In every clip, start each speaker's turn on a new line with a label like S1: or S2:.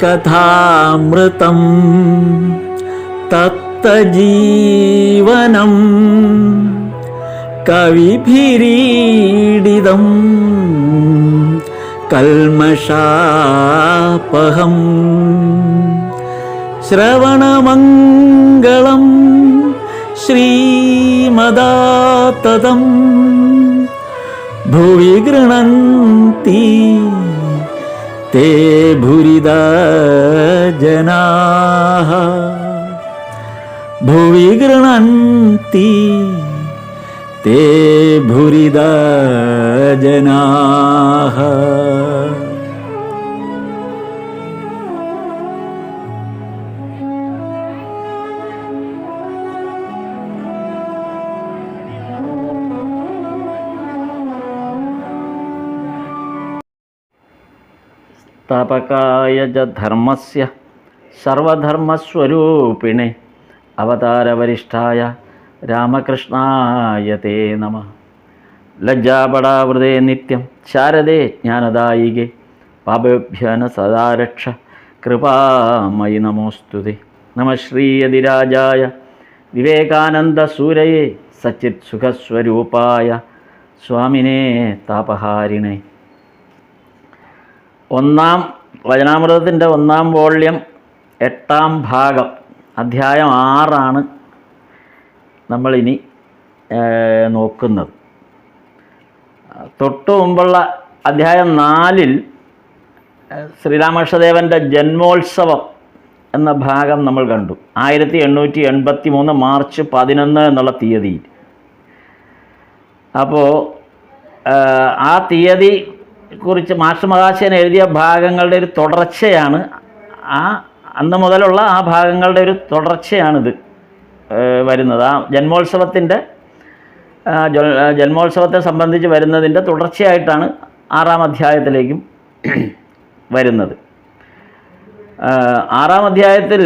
S1: കഥാമൃതം തപ്തജീവനം കവിഭിരീഡിതം കൽമഷാപഹം ശ്രവണമംഗളം ശ്രീമദാതതം ഭുവി ഗൃണന്തി തേ ഭുരിദാ ജനാഃ ഭുവി ഗൃണന്തി തേ ഭുരിദാ ജനാഃ. സ്ഥാപകായ ച ധർമ്മസ്യ സർവധർമ്മസ്വരൂപിണേ അവതാരവരിഷ്ഠായ രാമകൃഷ്ണായ തേ നമഃ. ലജ്ജാപടാവൃതേ നിത്യം ശാരദേ ജ്ഞാനദായികേ പാപേഭ്യോ സദാ രക്ഷ കൃപാമയി നമോസ്തുതേ. നമഃ ശ്രീയതിരാജായ വിവേകാനന്ദസൂരയേ സച്ചിത് സുഖസ്വരൂപായ സ്വാമിനേ താപഹാരിണേ. ഒന്നാം വചനാമൃതത്തിൻ്റെ 1-ാം വോള്യം 8-ാം ഭാഗം അധ്യായം 6 നമ്മളിനി നോക്കുന്നത്. തൊട്ടു മുമ്പുള്ള അധ്യായം 4 ശ്രീരാമകൃഷ്ണദേവൻ്റെ ജന്മോത്സവം എന്ന ഭാഗം നമ്മൾ കണ്ടു. 1883 മാർച്ച് 11 എന്നുള്ള തീയതിയിൽ. അപ്പോൾ ആ തീയതി കുറിച്ച് മാസ്റ്റർ മഹാശയൻ എഴുതിയ ഭാഗങ്ങളുടെ ഒരു തുടർച്ചയാണ്, അന്ന് മുതലുള്ള ആ ഭാഗങ്ങളുടെ ഒരു തുടർച്ചയാണിത് വരുന്നത്. ആ ജന്മോത്സവത്തെ സംബന്ധിച്ച് വരുന്നതിൻ്റെ തുടർച്ചയായിട്ടാണ് 6-ാം അധ്യായത്തിലേക്കും വരുന്നത്. 6-ാം അധ്യായത്തിൽ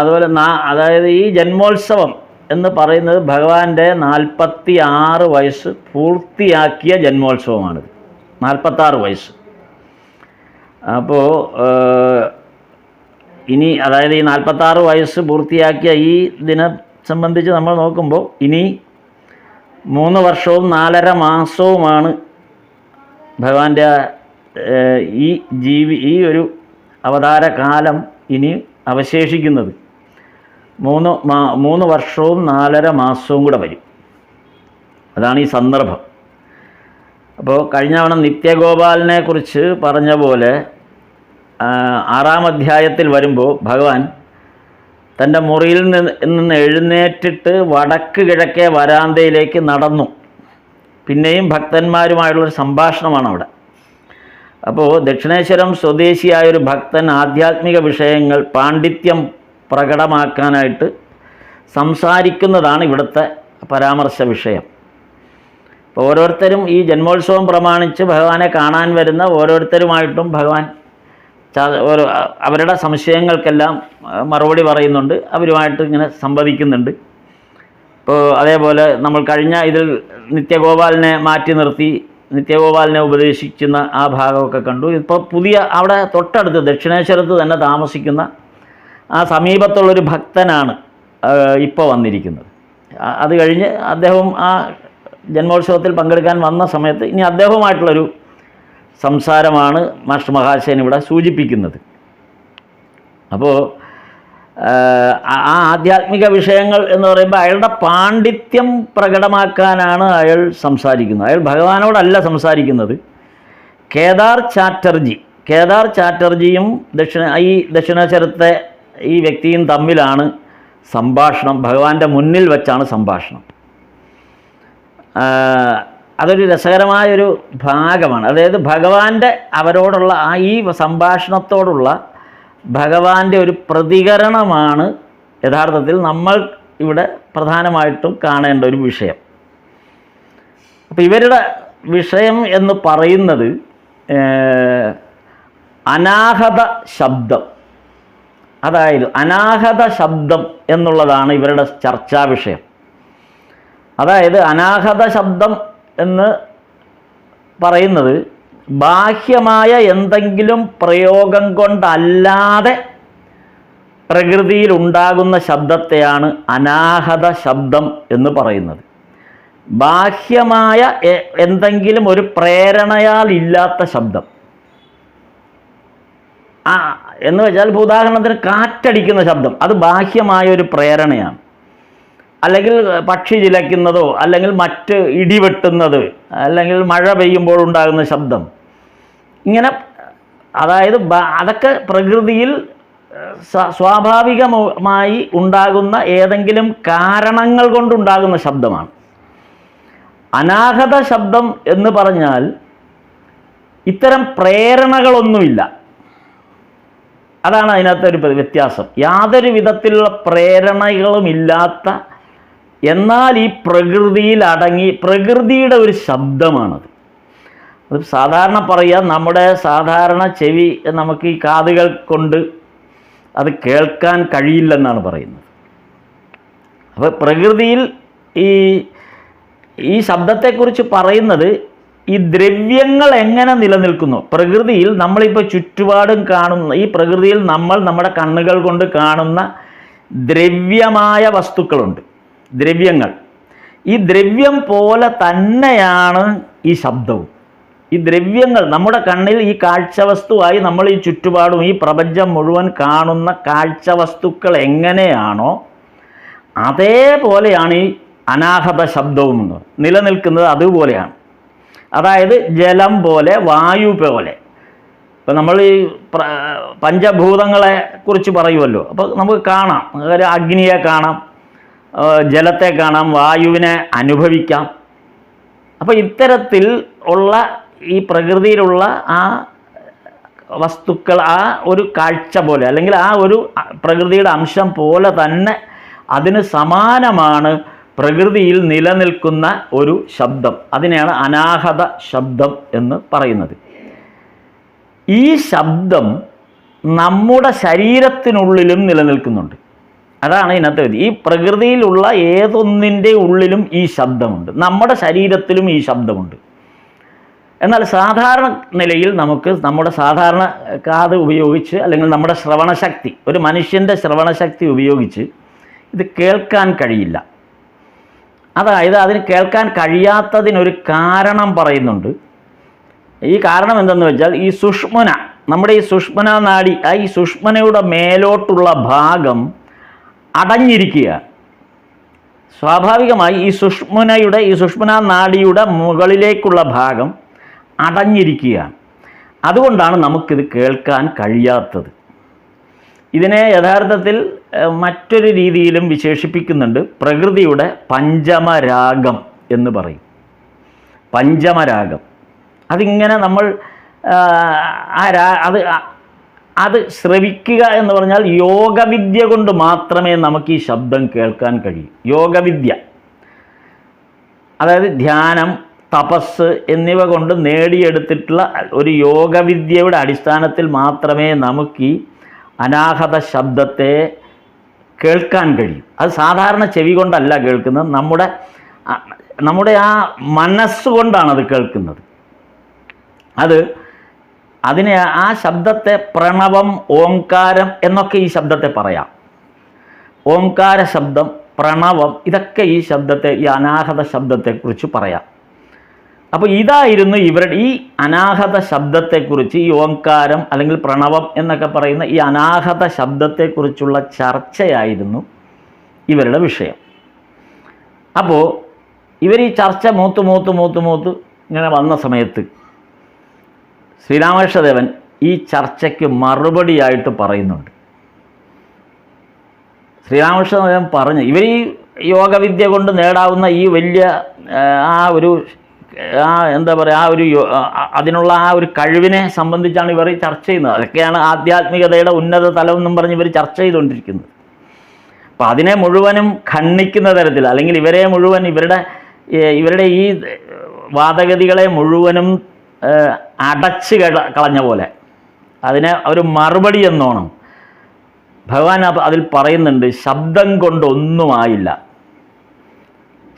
S1: അതുപോലെ അതായത് ഈ ജന്മോത്സവം എന്ന് പറയുന്നത് ഭഗവാന്റെ 46 വയസ്സ് പൂർത്തിയാക്കിയ ജന്മോത്സവമാണിത്. 46 വയസ്സ്. അപ്പോൾ ഇനി അതായത് ഈ 46 വയസ്സ് പൂർത്തിയാക്കിയ ഈ ദിനം സംബന്ധിച്ച് നമ്മൾ നോക്കുമ്പോൾ ഇനി 3 വർഷവും 4.5 മാസവുമാണ് ഭഗവാന്റെ ഈ ഒരു അവതാര കാലം ഇനി അവശേഷിക്കുന്നത്. 3 വർഷവും 4.5 മാസവും കൂടെ വരും. അതാണ് ഈ സന്ദർഭം. അപ്പോൾ കഴിഞ്ഞ തവണ നിത്യഗോപാലിനെ കുറിച്ച് പറഞ്ഞ പോലെ 6-ാം അധ്യായത്തിൽ വരുമ്പോൾ ഭഗവാൻ തൻ്റെ മുറിയിൽ നിന്ന് എഴുന്നേറ്റിട്ട് വടക്ക് കിഴക്കേ വരാന്തയിലേക്ക് നടന്നു. പിന്നെയും ഭക്തന്മാരുമായുള്ളൊരു സംഭാഷണമാണ് അവിടെ. അപ്പോൾ ദക്ഷിണേശ്വരം സ്വദേശിയായൊരു ഭക്തൻ ആധ്യാത്മിക വിഷയങ്ങൾ പാണ്ഡിത്യം പ്രകടമാക്കാനായിട്ട് സംസാരിക്കുന്നതാണ് ഇവിടുത്തെ പരാമർശ വിഷയം. അപ്പോൾ ഓരോരുത്തരും ഈ ജന്മോത്സവം പ്രമാണിച്ച് ഭഗവാനെ കാണാൻ വരുന്ന ഓരോരുത്തരുമായിട്ടും ഭഗവാൻ അവരുടെ സംശയങ്ങൾക്കെല്ലാം മറുപടി പറയുന്നുണ്ട്, അവരുമായിട്ട് ഇങ്ങനെ സംവദിക്കുന്നുണ്ട്. ഇപ്പോൾ അതേപോലെ നമ്മൾ കഴിഞ്ഞ ഇതിൽ നിത്യഗോപാലിനെ മാറ്റി നിർത്തി നിത്യഗോപാലിനെ ഉപദേശിക്കുന്ന ആ ഭാഗമൊക്കെ കണ്ടു. ഇപ്പോൾ പുതിയ അവിടെ തൊട്ടടുത്ത് ദക്ഷിണേശ്വരത്ത് തന്നെ താമസിക്കുന്ന ആ സമീപത്തുള്ളൊരു ഭക്തനാണ് ഇപ്പോൾ വന്നിരിക്കുന്നത്. അത് കഴിഞ്ഞ് അദ്ദേഹം ആ ജന്മോത്സവത്തിൽ പങ്കെടുക്കാൻ വന്ന സമയത്ത് ഇനി അദ്ദേഹവുമായിട്ടുള്ളൊരു സംസാരമാണ് മാസ്റ്റർ മഹാശയൻ ഇവിടെ സൂചിപ്പിക്കുന്നത്. അപ്പോൾ ആ ആധ്യാത്മിക വിഷയങ്ങൾ എന്ന് പറയുമ്പോൾ അയാളുടെ പാണ്ഡിത്യം പ്രകടമാക്കാനാണ് അയാൾ സംസാരിക്കുന്നത്. അയാൾ ഭഗവാനോടല്ല സംസാരിക്കുന്നത്. കേദാർ ചാറ്റർജിയും ദക്ഷിണേശ്വരത്തെ ഈ വ്യക്തിയും തമ്മിലാണ് സംഭാഷണം. ഭഗവാന്റെ മുന്നിൽ വെച്ചാണ് സംഭാഷണം. അതൊരു രസകരമായൊരു ഭാഗമാണ്. അതായത് ഭഗവാന്റെ അവരോടുള്ള ഈ സംഭാഷണത്തോടുള്ള ഭഗവാന്റെ ഒരു പ്രതികരണമാണ് യഥാർത്ഥത്തിൽ നമ്മൾ ഇവിടെ പ്രധാനമായിട്ടും കാണേണ്ട ഒരു വിഷയം. അപ്പോൾ ഇവരുടെ വിഷയം എന്ന് പറയുന്നത് അനാഹത ശബ്ദം. അതായത് അനാഹത ശബ്ദം എന്നുള്ളതാണ് ഇവരുടെ ചർച്ചാ വിഷയം. അതായത് അനാഹത ശബ്ദം എന്ന് പറയുന്നത് ബാഹ്യമായ എന്തെങ്കിലും പ്രയോഗം കൊണ്ടല്ലാതെ പ്രകൃതിയിൽ ഉണ്ടാകുന്ന ശബ്ദത്തെയാണ് അനാഹത ശബ്ദം എന്ന് പറയുന്നത്. ബാഹ്യമായ എന്തെങ്കിലും ഒരു പ്രേരണയാൽ ഇല്ലാത്ത ശബ്ദം എന്ന് വെച്ചാൽ, ഇപ്പോൾ ഉദാഹരണത്തിന് കാറ്റടിക്കുന്ന ശബ്ദം, അത് ബാഹ്യമായ ഒരു പ്രേരണയാണ്. അല്ലെങ്കിൽ പക്ഷി ചിലയ്ക്കുന്നതോ, അല്ലെങ്കിൽ മറ്റ് ഇടിവെട്ടുന്നത്, അല്ലെങ്കിൽ മഴ പെയ്യുമ്പോൾ ഉണ്ടാകുന്ന ശബ്ദം, ഇങ്ങനെ അതായത് അതൊക്കെ പ്രകൃതിയിൽ സ്വാഭാവികമായി ഉണ്ടാകുന്ന ഏതെങ്കിലും കാരണങ്ങൾ കൊണ്ടുണ്ടാകുന്ന ശബ്ദമാണ്. അനാഹത ശബ്ദം എന്ന് പറഞ്ഞാൽ ഇത്തരം പ്രേരണകളൊന്നുമില്ല. അതാണ് അതിനകത്തൊരു വ്യത്യാസം. യാതൊരു വിധത്തിലുള്ള പ്രേരണകളുമില്ലാത്ത, എന്നാൽ ഈ പ്രകൃതിയിൽ അടങ്ങി പ്രകൃതിയുടെ ഒരു ശബ്ദമാണത്. അത് സാധാരണ പറയാം, നമ്മുടെ സാധാരണ ചെവി, നമുക്ക് ഈ കാതുകൾ കൊണ്ട് അത് കേൾക്കാൻ കഴിയില്ലെന്നാണ് പറയുന്നത്. അപ്പോൾ പ്രകൃതിയിൽ ഈ ശബ്ദത്തെക്കുറിച്ച് പറയുന്നത് ഈ ദ്രവ്യങ്ങൾ എങ്ങനെ നിലനിൽക്കുന്നു. പ്രകൃതിയിൽ നമ്മളിപ്പോൾ ചുറ്റുപാടും കാണുന്ന ഈ പ്രകൃതിയിൽ നമ്മൾ നമ്മുടെ കണ്ണുകൾ കൊണ്ട് കാണുന്ന ദ്രവ്യമായ വസ്തുക്കളുണ്ട്, ദ്രവ്യങ്ങൾ. ഈ ദ്രവ്യം പോലെ തന്നെയാണ് ഈ ശബ്ദവും. ഈ ദ്രവ്യങ്ങൾ നമ്മുടെ കണ്ണിൽ ഈ കാഴ്ചവസ്തുവായി നമ്മൾ ഈ ചുറ്റുപാടും ഈ പ്രപഞ്ചം മുഴുവൻ കാണുന്ന കാഴ്ചവസ്തുക്കൾ എങ്ങനെയാണോ അതേപോലെയാണ് ഈ അനാഹത ശബ്ദവും നിലനിൽക്കുന്നത്. അതുപോലെയാണ്. അതായത് ജലം പോലെ, വായു പോലെ. ഇപ്പം നമ്മൾ ഈ പഞ്ചഭൂതങ്ങളെ കുറിച്ച് പറയുമല്ലോ. അപ്പോൾ നമുക്ക് കാണാം, അഗ്നിയെ കാണാം, ജലത്തെ കാണാം, വായുവിനെ അനുഭവിക്കാം. അപ്പോൾ ഇത്തരത്തിൽ ഉള്ള ഈ പ്രകൃതിയിലുള്ള ആ വസ്തുക്കൾ ആ ഒരു കാഴ്ച പോലെ, അല്ലെങ്കിൽ ആ ഒരു പ്രകൃതിയുടെ അംശം പോലെ തന്നെ അതിന് സമാനമാണ് പ്രകൃതിയിൽ നിലനിൽക്കുന്ന ഒരു ശബ്ദം. അതിനെയാണ് അനാഹത ശബ്ദം എന്ന് പറയുന്നത്. ഈ ശബ്ദം നമ്മുടെ ശരീരത്തിനുള്ളിലും നിലനിൽക്കുന്നുണ്ട്. അതാണ് ഇതിനകത്ത്. ഈ പ്രകൃതിയിലുള്ള ഏതൊന്നിൻ്റെ ഉള്ളിലും ഈ ശബ്ദമുണ്ട്. നമ്മുടെ ശരീരത്തിലും ഈ ശബ്ദമുണ്ട്. എന്നാൽ സാധാരണ നിലയിൽ നമുക്ക് നമ്മുടെ സാധാരണ കാത് ഉപയോഗിച്ച്, അല്ലെങ്കിൽ നമ്മുടെ ശ്രവണശക്തി, ഒരു മനുഷ്യൻ്റെ ശ്രവണശക്തി ഉപയോഗിച്ച് ഇത് കേൾക്കാൻ കഴിയില്ല. അതായത് അതിന് കേൾക്കാൻ കഴിയാത്തതിനൊരു കാരണം പറയുന്നുണ്ട്. ഈ കാരണം എന്തെന്ന് വെച്ചാൽ, ഈ സുഷ്മന, നമ്മുടെ ഈ സുഷ്മന നാഡി, ഈ സുഷ്മനയുടെ മേലോട്ടുള്ള ഭാഗം അടഞ്ഞിരിക്കുകയാണ്. സ്വാഭാവികമായി ഈ സുഷ്മന നാഡിയുടെ മുകളിലേക്കുള്ള ഭാഗം അടഞ്ഞിരിക്കുകയാണ്. അതുകൊണ്ടാണ് നമുക്കിത് കേൾക്കാൻ കഴിയാത്തത്. ഇതിനെ യഥാർത്ഥത്തിൽ മറ്റൊരു രീതിയിലും വിശേഷിപ്പിക്കുന്നുണ്ട്. പ്രകൃതിയുടെ പഞ്ചമരാഗം എന്ന് പറയും. പഞ്ചമരാഗം അതിങ്ങനെ നമ്മൾ അത് ശ്രവിക്കുക എന്ന് പറഞ്ഞാൽ യോഗവിദ്യ കൊണ്ട് മാത്രമേ നമുക്ക് ഈ ശബ്ദം കേൾക്കാൻ കഴിയൂ. യോഗവിദ്യ, അതായത് ധ്യാനം, തപസ് എന്നിവ കൊണ്ട് നേടിയെടുത്തിട്ടുള്ള ഒരു യോഗവിദ്യയുടെ അടിസ്ഥാനത്തിൽ മാത്രമേ നമുക്ക് ഈ അനാഹത ശബ്ദത്തെ കേൾക്കാൻ കഴിയും. അത് സാധാരണ ചെവി കൊണ്ടല്ല കേൾക്കുന്നത്, നമ്മുടെ ആ മനസ്സുകൊണ്ടാണ് അത് കേൾക്കുന്നത്. ആ ശബ്ദത്തെ പ്രണവം, ഓംകാരം എന്നൊക്കെ ഈ ശബ്ദത്തെ പറയാം. ഓംകാര ശബ്ദം, പ്രണവം, ഇതൊക്കെ ഈ ശബ്ദത്തെ, ഈ അനാഹത ശബ്ദത്തെക്കുറിച്ച് പറയാം. അപ്പോൾ ഇതായിരുന്നു ഇവരുടെ ഈ അനാഹത ശബ്ദത്തെക്കുറിച്ച്, ഈ ഓംകാരം അല്ലെങ്കിൽ പ്രണവം എന്നൊക്കെ പറയുന്ന ഈ അനാഹത ശബ്ദത്തെക്കുറിച്ചുള്ള ചർച്ചയായിരുന്നു ഇവരുടെ വിഷയം. അപ്പോൾ ഇവർ ഈ ചർച്ച മൂത്ത് ഇങ്ങനെ വന്ന സമയത്ത് ശ്രീരാമകൃഷ്ണദേവൻ ഈ ചർച്ചയ്ക്ക് മറുപടിയായിട്ട് പറയുന്നുണ്ട്. ശ്രീരാമകൃഷ്ണദേവൻ പറഞ്ഞു, ഇവർ ഈ യോഗവിദ്യ കൊണ്ട് നേടാവുന്ന ഈ വലിയ എന്താ പറയുക, അതിനുള്ള ആ ഒരു കഴിവിനെ സംബന്ധിച്ചാണ് ഇവർ ചർച്ച ചെയ്യുന്നത്. അതൊക്കെയാണ് ആധ്യാത്മികതയുടെ ഉന്നത തലം എന്നും പറഞ്ഞ് ഇവർ ചർച്ച ചെയ്തുകൊണ്ടിരിക്കുന്നത്. അപ്പോൾ അതിനെ മുഴുവനും ഖണ്ഡിക്കുന്ന തരത്തിൽ, അല്ലെങ്കിൽ ഇവരെ മുഴുവൻ ഇവരുടെ ഈ വാദഗതികളെ മുഴുവനും അടച്ച് കളഞ്ഞ പോലെ അതിനെ ഒരു മറുപടി എന്നോണം ഭഗവാൻ അതിൽ പറയുന്നുണ്ട്, ശബ്ദം കൊണ്ട് ഒന്നുമായില്ല,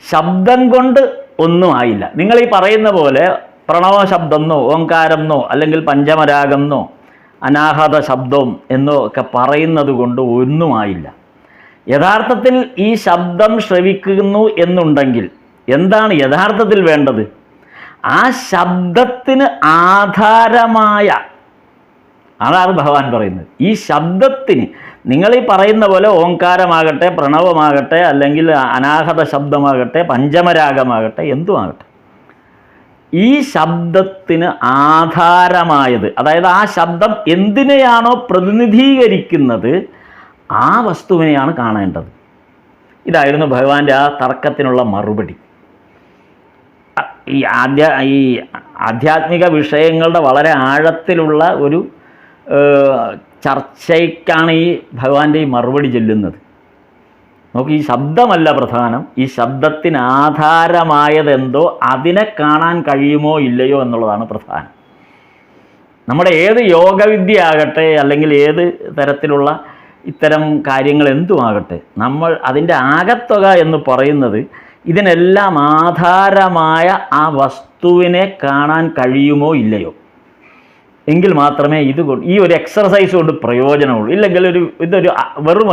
S1: ശബ്ദം കൊണ്ട് ഒന്നുമായില്ല. നിങ്ങൾ ഈ പറയുന്ന പോലെ പ്രണവ ശബ്ദം എന്നോ ഓങ്കാരം എന്നോ അല്ലെങ്കിൽ പഞ്ചമരാഗം എന്നോ അനാഹത ശബ്ദം എന്നോ ഒക്കെ പറയുന്നത് കൊണ്ട് ഒന്നുമായില്ല. യഥാർത്ഥത്തിൽ ഈ ശബ്ദം ശ്രവിക്കുന്നു എന്നുണ്ടെങ്കിൽ എന്താണ് യഥാർത്ഥത്തിൽ വേണ്ടത്? ആ ശബ്ദത്തിന് ആധാരമായ, അതാണ് ഭഗവാൻ പറയുന്നത്. ഈ ശബ്ദത്തിന് നിങ്ങൾ ഈ പറയുന്ന പോലെ ഓങ്കാരമാകട്ടെ, പ്രണവമാകട്ടെ, അല്ലെങ്കിൽ അനാഹത ശബ്ദമാകട്ടെ, പഞ്ചമരാഗമാകട്ടെ, എന്തുമാകട്ടെ, ഈ ശബ്ദത്തിന് ആധാരമായത്, അതായത് ആ ശബ്ദം എന്തിനെയാണോ പ്രതിനിധീകരിക്കുന്നത് ആ വസ്തുവിനെയാണ് കാണേണ്ടത്. ഇതായിരുന്നു ഭഗവാന്റെ ആ തർക്കത്തിനുള്ള മറുപടി. ഈ ആധ്യാത്മിക വിഷയങ്ങളുടെ വളരെ ആഴത്തിലുള്ള ഒരു ചർച്ചയ്ക്കാണ് ഈ ഭഗവാന്റെ ഈ മറുപടി ചൊല്ലുന്നത്. നമുക്ക് ഈ ശബ്ദമല്ല പ്രധാനം, ഈ ശബ്ദത്തിന് ആധാരമായതെന്തോ അതിനെ കാണാൻ കഴിയുമോ ഇല്ലയോ എന്നുള്ളതാണ് പ്രധാനം. നമ്മുടെ ഏത് യോഗവിദ്യ ആകട്ടെ, അല്ലെങ്കിൽ ഏത് തരത്തിലുള്ള ഇത്തരം കാര്യങ്ങൾ എന്തുമാകട്ടെ, നമ്മൾ അതിൻ്റെ ആകത്തുക എന്ന് പറയുന്നത് ഇതിനെല്ലാം ആധാരമായ ആ വസ്തുവിനെ കാണാൻ കഴിയുമോ ഇല്ലയോ, എങ്കിൽ മാത്രമേ ഈ ഒരു എക്സർസൈസ് കൊണ്ട് പ്രയോജനമുള്ളൂ. ഇല്ലെങ്കിൽ ഇതൊരു വെറും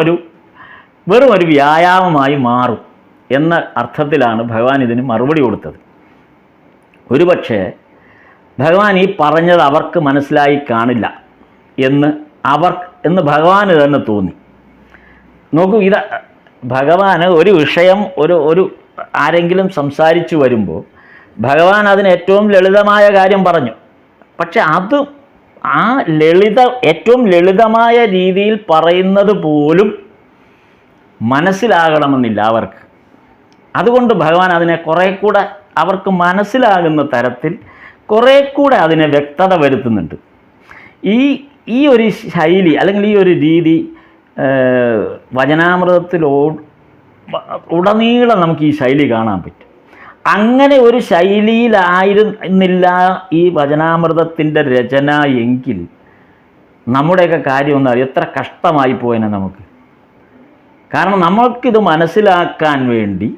S1: ഒരു വ്യായാമമായി മാറും എന്ന അർത്ഥത്തിലാണ് ഭഗവാൻ ഇതിന് മറുപടി കൊടുത്തത്. ഒരുപക്ഷെ ഭഗവാൻ ഈ പറഞ്ഞത് അവർക്ക് മനസ്സിലായി കാണില്ല എന്ന് ഭഗവാന് തന്നെ തോന്നി. നോക്കൂ, ഭഗവാന് ഒരു വിഷയം ഒരു ആരെങ്കിലും സംസാരിച്ചു വരുമ്പോൾ ഭഗവാൻ അതിന് ഏറ്റവും ലളിതമായ കാര്യം പറഞ്ഞു. പക്ഷെ അത് ഏറ്റവും ലളിതമായ രീതിയിൽ പറയുന്നത് പോലും മനസ്സിലാകണമെന്നില്ല അവർക്ക്. അതുകൊണ്ട് ഭഗവാൻ അതിനെ കുറേ കൂടെ അവർക്ക് മനസ്സിലാകുന്ന തരത്തിൽ കുറേ കൂടെ അതിനെ വ്യക്തത വരുത്തുന്നുണ്ട്. ഈ ഒരു ശൈലി അല്ലെങ്കിൽ ഈ ഒരു രീതി ഉടനീളം നമുക്ക് ഈ ശൈലി കാണാൻ പറ്റും. അങ്ങനെ ഒരു ശൈലിയിലായിരുന്നില്ല ഈ വചനാമൃതത്തിൻ്റെ രചന എങ്കിൽ നമ്മുടെയൊക്കെ കാര്യം ഒന്നും എത്ര കഷ്ടമായി പോയേനെ നമുക്ക്. കാരണം നമ്മൾക്കിത് മനസ്സിലാക്കാൻ വേണ്ടി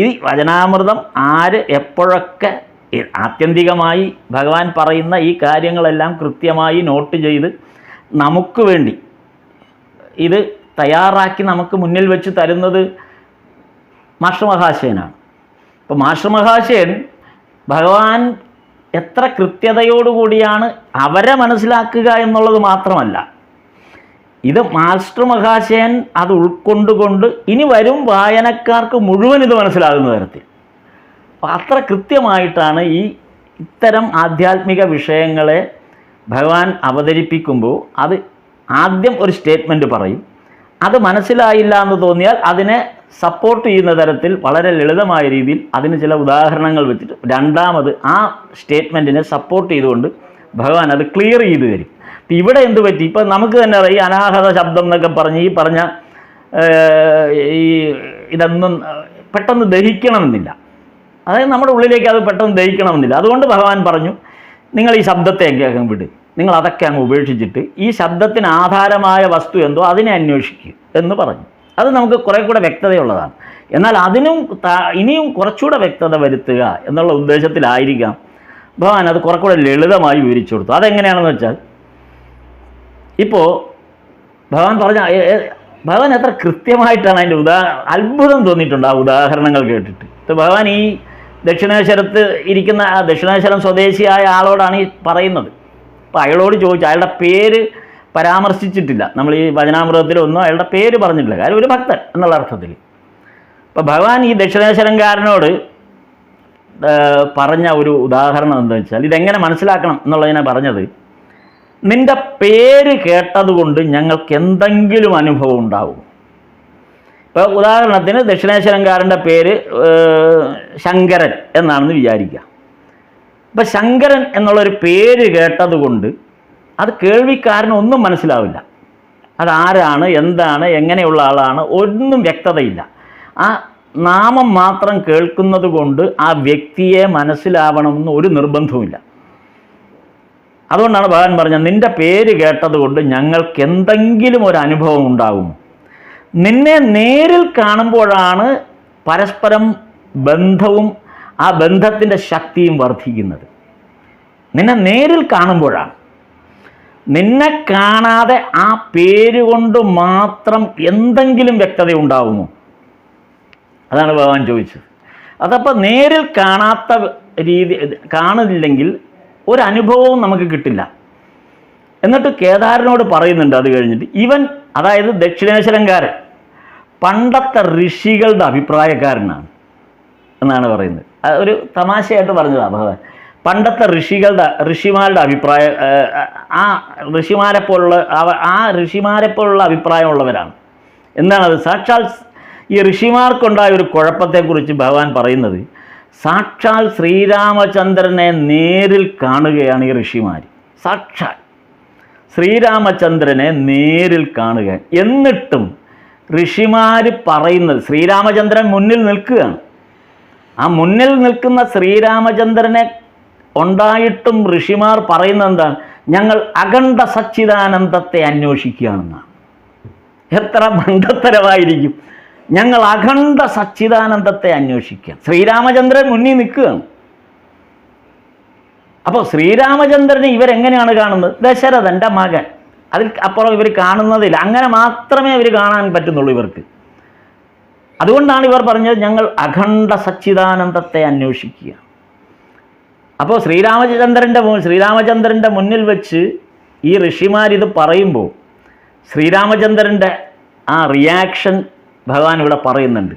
S1: ഈ വചനാമൃതം എപ്പോഴൊക്കെ ആത്യന്തികമായി ഭഗവാൻ പറയുന്ന ഈ കാര്യങ്ങളെല്ലാം കൃത്യമായി നോട്ട് ചെയ്ത് നമുക്ക് വേണ്ടി ഇത് തയ്യാറാക്കി നമുക്ക് മുന്നിൽ വെച്ച് തരുന്നത് മാസ്റ്റർ മഹാശയനാണ്. അപ്പോൾ മാസ്റ്റർ മഹാശയൻ ഭഗവാൻ എത്ര കൃത്യതയോടുകൂടിയാണ് അവരെ മനസ്സിലാക്കുക എന്നുള്ളത് മാത്രമല്ല, ഇത് മാസ്റ്റർ മഹാശയൻ അത് ഉൾക്കൊണ്ടുകൊണ്ട് ഇനി വരും വായനക്കാർക്ക് മുഴുവൻ ഇത് മനസ്സിലാകുന്ന തരത്തിൽ അപ്പോൾ അത്ര കൃത്യമായിട്ടാണ് ഇത്തരം ആധ്യാത്മിക വിഷയങ്ങളെ ഭഗവാൻ അവതരിപ്പിക്കുമ്പോൾ അത് ആദ്യം ഒരു സ്റ്റേറ്റ്മെൻറ്റ് പറയും. അത് മനസ്സിലായില്ല എന്ന് തോന്നിയാൽ അതിനെ സപ്പോർട്ട് ചെയ്യുന്ന തരത്തിൽ വളരെ ലളിതമായ രീതിയിൽ അതിന് ചില ഉദാഹരണങ്ങൾ വെച്ചിട്ട് രണ്ടാമത് ആ സ്റ്റേറ്റ്മെൻറ്റിനെ സപ്പോർട്ട് ചെയ്തുകൊണ്ട് ഭഗവാൻ അത് ക്ലിയർ ചെയ്ത് തരും. ഇപ്പം ഇവിടെ എന്ത് പറ്റി, ഇപ്പം നമുക്ക് തന്നെ അറിയാം, ഈ അനാഹത ശബ്ദം എന്നൊക്കെ പറഞ്ഞ് ഈ പറഞ്ഞ ഇതൊന്നും പെട്ടെന്ന് ദഹിക്കണമെന്നില്ല. അതായത് നമ്മുടെ ഉള്ളിലേക്ക് അത് പെട്ടെന്ന് ദഹിക്കണമെന്നില്ല. അതുകൊണ്ട് ഭഗവാൻ പറഞ്ഞു, നിങ്ങൾ ഈ ശബ്ദത്തെയൊക്കെ അങ്ങ് വിട്, നിങ്ങൾ അതൊക്കെ അങ്ങ് ഉപേക്ഷിച്ചിട്ട് ഈ ശബ്ദത്തിന് ആധാരമായ വസ്തു എന്തോ അതിനെ അന്വേഷിക്കുക എന്ന് പറഞ്ഞു. അത് നമുക്ക് കുറേ കൂടെ വ്യക്തതയുള്ളതാണ്. എന്നാൽ ഇനിയും കുറച്ചുകൂടെ വ്യക്തത വരുത്തുക എന്നുള്ള ഉദ്ദേശത്തിലായിരിക്കാം ഭഗവാൻ അത് കുറെ കൂടെ ലളിതമായി വിവരിച്ചു കൊടുത്തു. അതെങ്ങനെയാണെന്ന് വെച്ചാൽ, ഇപ്പോൾ ഭഗവാൻ എത്ര കൃത്യമായിട്ടാണ് അതിൻ്റെ അത്ഭുതം തോന്നിയിട്ടുണ്ട് ആ ഉദാഹരണങ്ങൾ കേട്ടിട്ട്. ഭഗവാൻ ഈ ദക്ഷിണേശ്വരത്ത് ഇരിക്കുന്ന ദക്ഷിണേശ്വരം സ്വദേശിയായ ആളോടാണ് ഈ പറയുന്നത്. അപ്പോൾ അയാളോട് ചോദിച്ചു, അയാളുടെ പേര് പരാമർശിച്ചിട്ടില്ല, നമ്മൾ ഈ വചനാമൃതത്തിലൊന്നും അയാളുടെ പേര് പറഞ്ഞിട്ടില്ല, കാര്യം ഒരു ഭക്തൻ എന്നുള്ള അർത്ഥത്തിൽ. അപ്പോൾ ഭഗവാൻ ഈ ദക്ഷിണേശ്വരംകാരനോട് പറഞ്ഞ ഒരു ഉദാഹരണം എന്താ വെച്ചാൽ, ഇതെങ്ങനെ മനസ്സിലാക്കണം എന്നുള്ളതിനെ പറഞ്ഞത്, നിൻ്റെ പേര് കേട്ടതുകൊണ്ട് ഞങ്ങൾക്ക് എന്തെങ്കിലും അനുഭവം ഉണ്ടാവും. ഇപ്പോൾ ഉദാഹരണത്തിന് ദക്ഷിണേശ്വരംകാരൻ്റെ പേര് ശങ്കരൻ എന്നാണെന്ന് വിചാരിക്കുക. ഇപ്പം ശങ്കരൻ എന്നുള്ളൊരു പേര് കേട്ടതുകൊണ്ട് അത് കേൾവിക്കാരന് ഒന്നും മനസ്സിലാവില്ല. അതാരാണ്, എന്താണ്, എങ്ങനെയുള്ള ആളാണ്, ഒന്നും വ്യക്തതയില്ല. ആ നാമം മാത്രം കേൾക്കുന്നത് കൊണ്ട് ആ വ്യക്തിയെ മനസ്സിലാവണമെന്ന് ഒരു നിർബന്ധവുമില്ല. അതുകൊണ്ടാണ് ഭഗവാൻ പറഞ്ഞത്, നിൻ്റെ പേര് കേട്ടതുകൊണ്ട് ഞങ്ങൾക്ക് എന്തെങ്കിലും ഒരു അനുഭവം ഉണ്ടാകും. നിന്നെ നേരിൽ കാണുമ്പോഴാണ് പരസ്പരം ബന്ധവും ആ ബന്ധത്തിൻ്റെ ശക്തിയും വർദ്ധിക്കുന്നത്. നിന്നെ നേരിൽ കാണുമ്പോഴാണ്. നിന്നെ കാണാതെ ആ പേര് കൊണ്ട് മാത്രം എന്തെങ്കിലും വ്യക്തത ഉണ്ടാവുമോ? അതാണ് ഭഗവാൻ ചോദിച്ചത്. അതപ്പോൾ നേരിൽ കാണാത്ത രീതി കാണില്ലെങ്കിൽ ഒരനുഭവവും നമുക്ക് കിട്ടില്ല. എന്നിട്ട് കേദാരനോട് പറയുന്നുണ്ട് അത് കഴിഞ്ഞിട്ട്, ഇവൻ അതായത് ദക്ഷിണേശ്വരൻകാരൻ പണ്ടത്തെ ഋഷികളുടെ അഭിപ്രായക്കാരനാണ് എന്നാണ് പറയുന്നത്. ഒരു തമാശയായിട്ട് പറഞ്ഞതാണ് ഭഗവാൻ. പണ്ടത്തെ ഋഷിമാരുടെ അഭിപ്രായം, ആ ഋഷിമാരെ പോലുള്ള അഭിപ്രായമുള്ളവരാണ്. എന്താണത്? സാക്ഷാൽ ഈ ഋഷിമാർക്കുണ്ടായ ഒരു കുഴപ്പത്തെക്കുറിച്ച് ഭഗവാൻ പറയുന്നത്, സാക്ഷാൽ ശ്രീരാമചന്ദ്രനെ നേരിൽ കാണുകയാണ് ഈ ഋഷിമാർ. സാക്ഷാൽ ശ്രീരാമചന്ദ്രനെ നേരിൽ കാണുക, എന്നിട്ടും ഋഷിമാർ പറയുന്നത്, ശ്രീരാമചന്ദ്രൻ മുന്നിൽ നിൽക്കുകയാണ്. ആ മുന്നിൽ നിൽക്കുന്ന ശ്രീരാമചന്ദ്രനെ ഉണ്ടായിട്ടും ഋഷിമാർ പറയുന്നത് എന്താണ്? ഞങ്ങൾ അഖണ്ഡ സച്ചിദാനന്ദത്തെ അന്വേഷിക്കുകയാണെന്നാണ്. എത്ര മണ്ടത്തരമായിരിക്കും! ഞങ്ങൾ അഖണ്ഡ സച്ചിദാനന്ദത്തെ അന്വേഷിക്കുക. ശ്രീരാമചന്ദ്രൻ മുന്നിൽ നിൽക്കുകയാണ്. അപ്പോൾ ശ്രീരാമചന്ദ്രനെ ഇവരെങ്ങനെയാണ് കാണുന്നത്? ദശരഥൻ്റെ മകൻ, അതിൽ അപ്പുറം ഇവർ കാണുന്നതില്ല. അങ്ങനെ മാത്രമേ ഇവർ കാണാൻ പറ്റുന്നുള്ളൂ ഇവർക്ക്. അതുകൊണ്ടാണ് ഇവർ പറഞ്ഞത് ഞങ്ങൾ അഖണ്ഡ സച്ചിദാനന്ദത്തെ അന്വേഷിക്കുക. അപ്പോൾ ശ്രീരാമചന്ദ്രൻ്റെ മുന്നിൽ വെച്ച് ഈ ഋഷിമാരിത് പറയുമ്പോൾ ശ്രീരാമചന്ദ്രൻ്റെ ആ റിയാക്ഷൻ ഭഗവാൻ ഇവിടെ പറയുന്നുണ്ട്.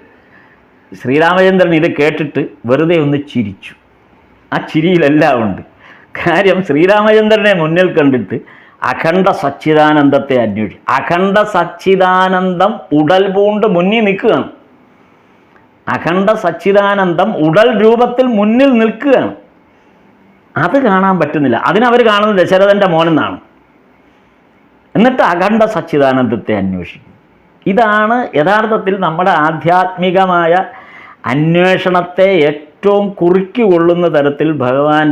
S1: ശ്രീരാമചന്ദ്രൻ ഇത് കേട്ടിട്ട് വെറുതെ ഒന്ന് ചിരിച്ചു. ആ ചിരിയിലെല്ലാം ഉണ്ട് കാര്യം. ശ്രീരാമചന്ദ്രനെ മുന്നിൽ കണ്ടിട്ട് അഖണ്ഡ സച്ചിദാനന്ദത്തെ അന്വേഷിച്ചു. അഖണ്ഡ സച്ചിദാനന്ദം ഉടൽ പൂണ്ട് മുന്നിൽ നിൽക്കുകയാണ്. അഖണ്ഡ സച്ചിദാനന്ദം ഉടൽ രൂപത്തിൽ മുന്നിൽ നിൽക്കുകയാണ്. അത് കാണാൻ പറ്റുന്നില്ല. അതിനവർ കാണുന്നത് ദശരഥൻ്റെ മോനെന്നാണ്. എന്നിട്ട് അഖണ്ഡ സച്ചിദാനന്ദത്തെ അന്വേഷിക്കും. ഇതാണ് യഥാർത്ഥത്തിൽ നമ്മുടെ ആധ്യാത്മികമായ അന്വേഷണത്തെ ഏറ്റവും കുറിക്കുകൊള്ളുന്ന തരത്തിൽ ഭഗവാൻ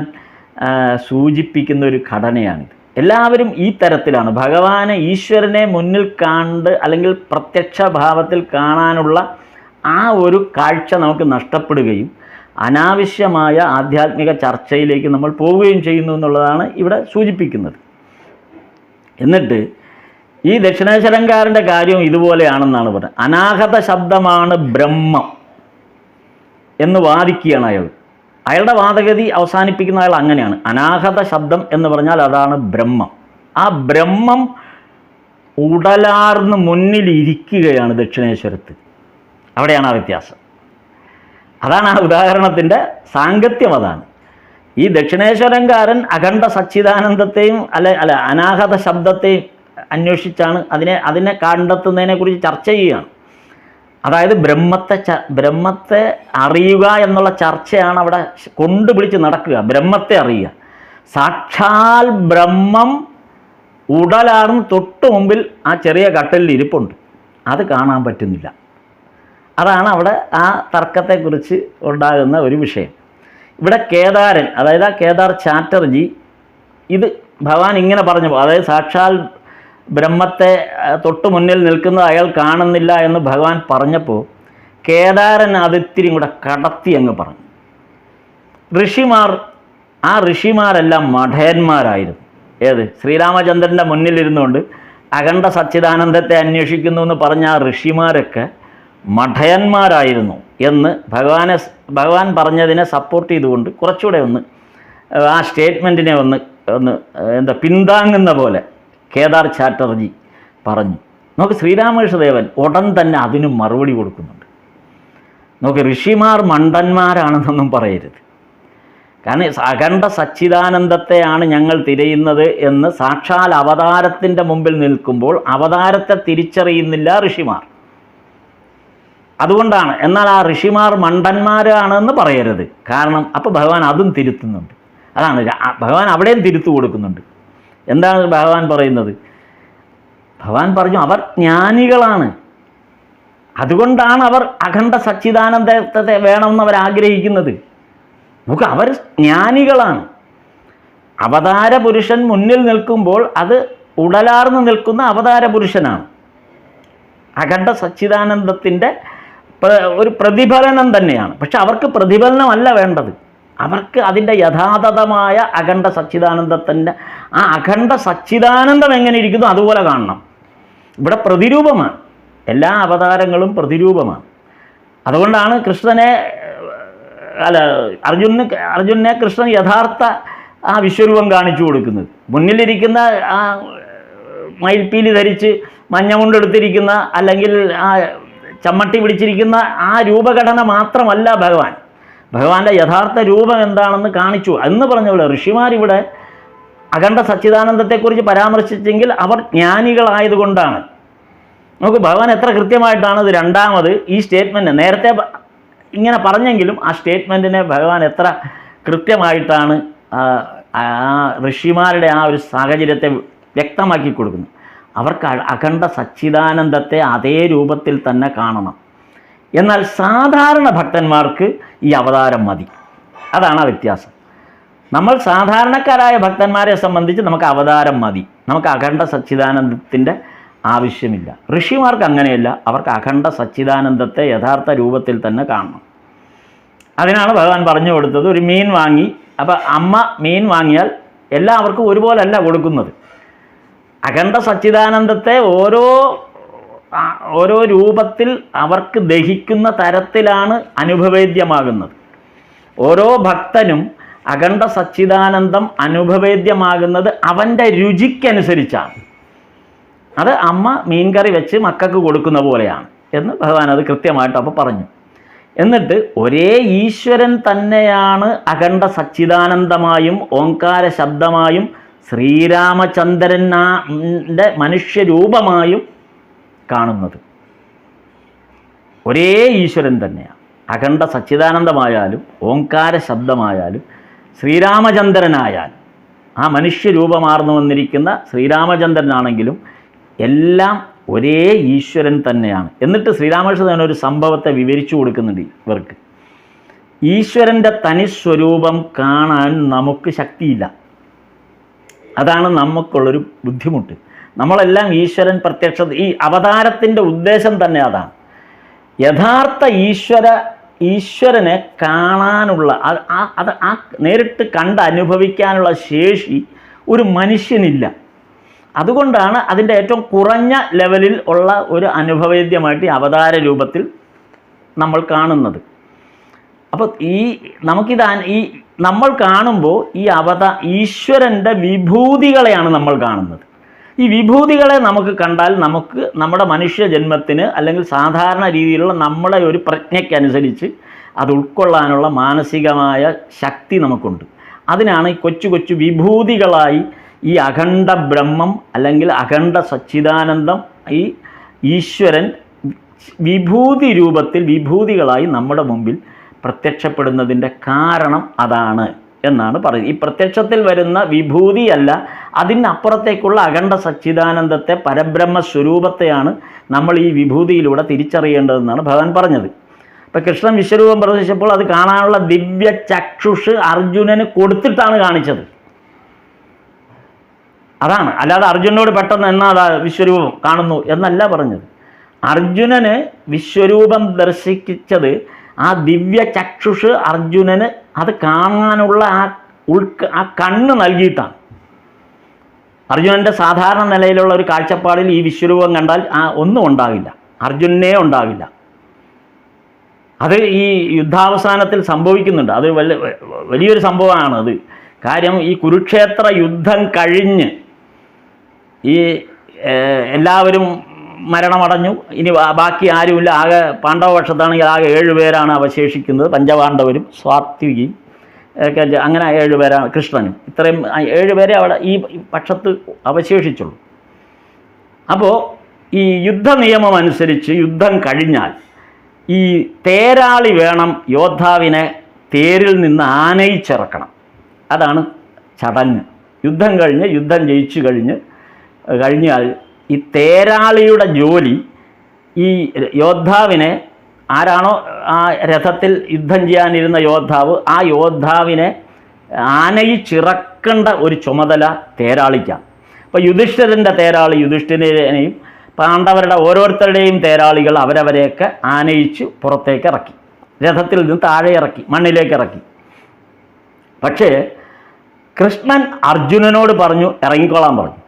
S1: സൂചിപ്പിക്കുന്ന ഒരു ഘടനയാണിത്. എല്ലാവരും ഈ തരത്തിലാണ് ഭഗവാനെ, ഈശ്വരനെ മുന്നിൽ കണ്ട് അല്ലെങ്കിൽ പ്രത്യക്ഷ ഭാവത്തിൽ കാണാനുള്ള ആ ഒരു കാഴ്ച നമുക്ക് നഷ്ടപ്പെടുകയും അനാവശ്യമായ ആധ്യാത്മിക ചർച്ചയിലേക്ക് നമ്മൾ പോവുകയും ചെയ്യുന്നു എന്നുള്ളതാണ് ഇവിടെ സൂചിപ്പിക്കുന്നത്. എന്നിട്ട് ഈ ദക്ഷിണേശ്വരൻകാരൻ്റെ കാര്യം ഇതുപോലെയാണെന്നാണ് പറയുന്നത്. അനാഹത ശബ്ദമാണ് ബ്രഹ്മം എന്ന് വാദിക്കുകയാണ് അയാൾ. അയാളുടെ വാദഗതി അവസാനിപ്പിക്കുന്ന അയാൾ അങ്ങനെയാണ്. അനാഹത ശബ്ദം എന്ന് പറഞ്ഞാൽ അതാണ് ബ്രഹ്മം. ആ ബ്രഹ്മം ഉടലാർന്ന് മുന്നിലിരിക്കുകയാണ് ദക്ഷിണേശ്വരത്ത്. അവിടെയാണ് ആ വ്യത്യാസം. അതാണ് ആ ഉദാഹരണത്തിൻ്റെ സാങ്കത്യം. അതാണ് ഈ ദക്ഷിണേശ്വരൻകാരൻ അഖണ്ഡ സച്ചിദാനന്ദത്തെയും അല്ല അനാഹത ശബ്ദത്തെയും അന്വേഷിച്ചാണ് അതിനെ കണ്ടെത്തുന്നതിനെക്കുറിച്ച് ചർച്ച ചെയ്യുകയാണ്. അതായത് ബ്രഹ്മത്തെ അറിയുക എന്നുള്ള ചർച്ചയാണ് അവിടെ കൊണ്ടുപിടിച്ച് നടക്കുക. ബ്രഹ്മത്തെ അറിയുക. സാക്ഷാൽ ബ്രഹ്മം ഉടലാർന്ന് തൊട്ട് മുമ്പിൽ ആ ചെറിയ കട്ടലിൽ ഇരിപ്പുണ്ട്. അത് കാണാൻ പറ്റുന്നില്ല. അതാണ് അവിടെ ആ തർക്കത്തെക്കുറിച്ച് ഉണ്ടാകുന്ന ഒരു വിഷയം. ഇവിടെ കേദാരൻ, അതായത് ആ കേദാർ ചാറ്റർജി, ഇത് ഭഗവാൻ ഇങ്ങനെ പറഞ്ഞപ്പോൾ, അതായത് സാക്ഷാൽ ബ്രഹ്മത്തെ തൊട്ട് മുന്നിൽ നിൽക്കുന്നത് അയാൾ കാണുന്നില്ല എന്ന് ഭഗവാൻ പറഞ്ഞപ്പോൾ കേദാരൻ അതിത്തിരി കൂടെ കടത്തി അങ്ങ് പറഞ്ഞു. ഋഷിമാരെല്ലാം മഠയന്മാരായിരുന്നു. ഏത്? ശ്രീരാമചന്ദ്രൻ്റെ മുന്നിലിരുന്നുകൊണ്ട് അഖണ്ഡ സച്ചിദാനന്ദത്തെ അന്വേഷിക്കുന്നു എന്ന് പറഞ്ഞ ആ ഋഷിമാരൊക്കെ മഠയന്മാരായിരുന്നു എന്ന് ഭഗവാൻ പറഞ്ഞതിനെ സപ്പോർട്ട് ചെയ്തുകൊണ്ട് കുറച്ചുകൂടെ ഒന്ന് ആ സ്റ്റേറ്റ്മെൻറ്റിനെ ഒന്ന് പിന്താങ്ങുന്ന പോലെ കേദാർ ചാറ്റർജി പറഞ്ഞു. നമുക്ക് ശ്രീരാമകൃഷ്ണദേവൻ ഉടൻ തന്നെ അതിന് മറുപടി കൊടുക്കുന്നുണ്ട്. നമുക്ക് ഋഷിമാർ മണ്ടന്മാരാണെന്നൊന്നും പറയരുത്. കാരണം അഖണ്ഡ സച്ചിദാനന്ദത്തെയാണ് ഞങ്ങൾ തിരയുന്നത് എന്ന് സാക്ഷാൽ അവതാരത്തിൻ്റെ മുമ്പിൽ നിൽക്കുമ്പോൾ അവതാരത്തെ തിരിച്ചറിയുന്നില്ല ഋഷിമാർ. അതുകൊണ്ടാണ്. എന്നാൽ ആ ഋഷിമാർ മണ്ടന്മാരാണെന്ന് പറയരുത്. കാരണം അപ്പോൾ ഭഗവാൻ അതും തിരുത്തുന്നുണ്ട്. അതാണ് ഭഗവാൻ അവിടെയും തിരുത്തു കൊടുക്കുന്നുണ്ട്. എന്താണ് ഭഗവാൻ പറയുന്നത്? ഭഗവാൻ പറഞ്ഞു അവർ ജ്ഞാനികളാണ്. അതുകൊണ്ടാണ് അവർ അഖണ്ഡ സച്ചിദാനന്ദത്തെ വേണമെന്ന് അവർ ആഗ്രഹിക്കുന്നത്. നമുക്ക് അവർ ജ്ഞാനികളാണ്. അവതാര പുരുഷൻ മുന്നിൽ നിൽക്കുമ്പോൾ അത് ഉടലാർന്ന് നിൽക്കുന്ന അവതാര പുരുഷനാണ്. അഖണ്ഡ സച്ചിദാനന്ദത്തിൻ്റെ ഒരു പ്രതിഫലനം തന്നെയാണ്. പക്ഷെ അവർക്ക് പ്രതിഫലനമല്ല വേണ്ടത്. അവർക്ക് അതിൻ്റെ യഥാതഥമായ അഖണ്ഡ സച്ചിദാനന്ദത്തിൻ്റെ ആ അഖണ്ഡ സച്ചിദാനന്ദം എങ്ങനെ ഇരിക്കുന്നു അതുപോലെ കാണണം. ഇവിടെ പ്രതിരൂപമാണ്, എല്ലാ അവതാരങ്ങളും പ്രതിരൂപമാണ്. അതുകൊണ്ടാണ് അർജുനെ കൃഷ്ണൻ യഥാർത്ഥ ആ വിശ്വരൂപം കാണിച്ചു കൊടുക്കുന്നത്. മുന്നിലിരിക്കുന്ന ആ മയിൽപ്പീലി ധരിച്ച് മഞ്ഞ കൊണ്ടെടുത്തിരിക്കുന്ന അല്ലെങ്കിൽ ആ ചമ്മട്ടി പിടിച്ചിരിക്കുന്ന ആ രൂപഘടന മാത്രമല്ല ഭഗവാന്റെ യഥാർത്ഥ രൂപം എന്താണെന്ന് കാണിച്ചു എന്ന് പറഞ്ഞ പോലെ ഋഷിമാരിവിടെ അഖണ്ഡ സച്ചിദാനന്ദത്തെക്കുറിച്ച് പരാമർശിച്ചെങ്കിൽ അവർ ജ്ഞാനികളായതുകൊണ്ടാണ്. നമുക്ക് ഭഗവാൻ എത്ര കൃത്യമായിട്ടാണ് ഇത് രണ്ടാമത് ഈ സ്റ്റേറ്റ്മെൻറ്റ് നേരത്തെ ഇങ്ങനെ പറഞ്ഞെങ്കിലും ആ സ്റ്റേറ്റ്മെൻറ്റിനെ ഭഗവാൻ എത്ര കൃത്യമായിട്ടാണ് ആ ഋഷിമാരുടെ ആ ഒരു സാഹചര്യത്തെ വ്യക്തമാക്കി കൊടുക്കുന്നത്. അവർക്ക് അഖണ്ഡ സച്ചിദാനന്ദത്തെ അതേ രൂപത്തിൽ തന്നെ കാണണം. എന്നാൽ സാധാരണ ഭക്തന്മാർക്ക് ഈ അവതാരം മതി. അതാണ് ആ വ്യത്യാസം. നമ്മൾ സാധാരണക്കാരായ ഭക്തന്മാരെ സംബന്ധിച്ച് നമുക്ക് അവതാരം മതി, നമുക്ക് അഖണ്ഡ സച്ചിദാനന്ദത്തിൻ്റെ ആവശ്യമില്ല. ഋഷിമാർക്ക് അങ്ങനെയല്ല, അവർക്ക് അഖണ്ഡ സച്ചിദാനന്ദത്തെ യഥാർത്ഥ രൂപത്തിൽ തന്നെ കാണണം. അതിനാണ് ഭഗവാൻ പറഞ്ഞു കൊടുത്തത്. ഒരു മീൻ വാങ്ങി, അപ്പോൾ അമ്മ മീൻ വാങ്ങിയാൽ എല്ലാവർക്കും ഒരുപോലല്ല കൊടുക്കുന്നത്. അഖണ്ഡ സച്ചിദാനന്ദത്തെ ഓരോ രൂപത്തിൽ അവർക്ക് ദഹിക്കുന്ന തരത്തിലാണ് അനുഭവേദ്യമാകുന്നത്. ഓരോ ഭക്തനും അഖണ്ഡ സച്ചിദാനന്ദം അനുഭവേദ്യമാകുന്നത് അവൻ്റെ രുചിക്കനുസരിച്ചാണ്. അത് അമ്മ മീൻകറി വെച്ച് മക്കൾക്ക് കൊടുക്കുന്ന പോലെയാണ് എന്ന് ഭഗവാൻ അത് കൃത്യമായിട്ട് അപ്പോൾ പറഞ്ഞു. എന്നിട്ട് ഒരേ ഈശ്വരൻ തന്നെയാണ് അഖണ്ഡ സച്ചിദാനന്ദമായും ഓംകാര ശബ്ദമായും ശ്രീരാമചന്ദ്രൻ്റെ മനുഷ്യരൂപമായും കാണുന്നത്. ഒരേ ഈശ്വരൻ തന്നെയാണ്. അഖണ്ഡ സച്ചിദാനന്ദമായാലും ഓംകാര ശബ്ദമായാലും ശ്രീരാമചന്ദ്രനായാലും ആ മനുഷ്യരൂപമാർന്നു വന്നിരിക്കുന്ന ശ്രീരാമചന്ദ്രനാണെങ്കിലും എല്ലാം ഒരേ ഈശ്വരൻ തന്നെയാണ്. എന്നിട്ട് ശ്രീരാമകൃഷ്ണൻ ഒരു സംഭവത്തെ വിവരിച്ചു കൊടുക്കുന്നുണ്ട് ഇവർക്ക്. ഈശ്വരൻ്റെ തനിസ്വരൂപം കാണാൻ നമുക്ക് ശക്തിയില്ല. അതാണ് നമുക്കുള്ളൊരു ബുദ്ധിമുട്ട്. നമ്മളെല്ലാം ഈശ്വരൻ ഈ അവതാരത്തിൻ്റെ ഉദ്ദേശം തന്നെ അതാണ്. യഥാർത്ഥ ഈശ്വരനെ കാണാനുള്ള അത് നേരിട്ട് കണ്ട് അനുഭവിക്കാനുള്ള ശേഷി ഒരു മനുഷ്യനില്ല. അതുകൊണ്ടാണ് അതിൻ്റെ ഏറ്റവും കുറഞ്ഞ ലെവലിൽ ഉള്ള ഒരു അനുഭവേദ്യമായിട്ട് ഈ അവതാര രൂപത്തിൽ നമ്മൾ കാണുന്നത്. അപ്പോൾ നമ്മൾ കാണുമ്പോൾ ഈശ്വരൻ്റെ വിഭൂതികളെയാണ് നമ്മൾ കാണുന്നത്. ഈ വിഭൂതികളെ നമുക്ക് കണ്ടാൽ നമുക്ക് നമ്മുടെ മനുഷ്യജന്മത്തിന് അല്ലെങ്കിൽ സാധാരണ രീതിയിലുള്ള നമ്മുടെ ഒരു പ്രജ്ഞയ്ക്കനുസരിച്ച് അത് ഉൾക്കൊള്ളാനുള്ള മാനസികമായ ശക്തി നമുക്കുണ്ട്. അതിനാണ് ഈ കൊച്ചു വിഭൂതികളായി ഈ അഖണ്ഡ ബ്രഹ്മം അല്ലെങ്കിൽ അഖണ്ഡ സച്ചിദാനന്ദം ഈ ഈശ്വരൻ വിഭൂതി രൂപത്തിൽ വിഭൂതികളായി നമ്മുടെ മുമ്പിൽ പ്രത്യക്ഷപ്പെടുന്നതിൻ്റെ കാരണം അതാണ് എന്നാണ് പറയുന്നത്. ഈ പ്രത്യക്ഷത്തിൽ വരുന്ന വിഭൂതിയല്ല, അതിനപ്പുറത്തേക്കുള്ള അഖണ്ഡ സച്ചിദാനന്ദത്തെ പരബ്രഹ്മ സ്വരൂപത്തെയാണ് നമ്മൾ ഈ വിഭൂതിയിലൂടെ തിരിച്ചറിയേണ്ടതെന്നാണ് ഭഗവാൻ പറഞ്ഞത്. ഇപ്പം കൃഷ്ണൻ വിശ്വരൂപം പ്രദർശിച്ചപ്പോൾ അത് കാണാനുള്ള ദിവ്യ ചക്ഷുഷ് അർജുനന് കൊടുത്തിട്ടാണ് കാണിച്ചത്. അതാണ്, അല്ലാതെ അർജുനോട് പെട്ടെന്ന് എന്നാ വിശ്വരൂപം കാണുന്നു എന്നല്ല പറഞ്ഞത്. അർജുനന് വിശ്വരൂപം ദർശിച്ചത് ആ ദിവ്യ ചക്ഷുഷ് അർജുനന് അത് കാണാനുള്ള ആ കണ്ണ് നൽകിയിട്ടാണ്. അർജുനൻ്റെ സാധാരണ നിലയിലുള്ള ഒരു കാഴ്ചപ്പാടിൽ ഈ വിശ്വരൂപം കണ്ടാൽ ഒന്നും ഉണ്ടാകില്ല, അർജുനനെ ഉണ്ടാകില്ല. അത് ഈ യുദ്ധാവസാനത്തിൽ സംഭവിക്കുന്നുണ്ട്. അത് വലിയൊരു സംഭവമാണ് അത്. കാര്യം ഈ കുരുക്ഷേത്ര യുദ്ധം കഴിഞ്ഞ് ഈ എല്ലാവരും മരണമടഞ്ഞു. ഇനി ബാക്കി ആരുമില്ല. ആകെ പാണ്ഡവപക്ഷത്താണെങ്കിൽ ആകെ 7 പേരാണ് അവശേഷിക്കുന്നത്. പഞ്ചപാണ്ഡവരും സ്വാത്വികിയും ഒക്കെ അങ്ങനെ 7 പേരാണ്, കൃഷ്ണനും. ഇത്രയും 7 പേരെ അവിടെ ഈ പക്ഷത്ത് അവശേഷിച്ചുള്ളൂ. അപ്പോൾ ഈ യുദ്ധ നിയമം അനുസരിച്ച് യുദ്ധം കഴിഞ്ഞാൽ ഈ തേരാളി വേണം യോദ്ധാവിനെ തേരിൽ നിന്ന് ആനയിച്ചിറക്കണം. അതാണ് ചടങ്ങ്. യുദ്ധം ജയിച്ചു കഴിഞ്ഞാൽ ഈ തേരാളിയുടെ ജോലി ഈ യോദ്ധാവിനെ, ആരാണോ ആ രഥത്തിൽ യുദ്ധം ചെയ്യാനിരുന്ന യോദ്ധാവ്, ആ യോദ്ധാവിനെ ആനയിച്ചിറക്കേണ്ട ഒരു ചുമതല തേരാളിക്കാം. അപ്പോൾ യുധിഷ്ഠിരൻ്റെ തേരാളി യുധിഷ്ഠിരനെയും പാണ്ഡവരുടെ ഓരോരുത്തരുടെയും തേരാളികൾ അവരവരെയൊക്കെ ആനയിച്ച് പുറത്തേക്ക് ഇറക്കി, രഥത്തിൽ നിന്ന് താഴെ ഇറക്കി, മണ്ണിലേക്ക് ഇറക്കി. പക്ഷേ കൃഷ്ണൻ അർജുനനോട് പറഞ്ഞു ഇറങ്ങിക്കോളാൻ പറഞ്ഞു.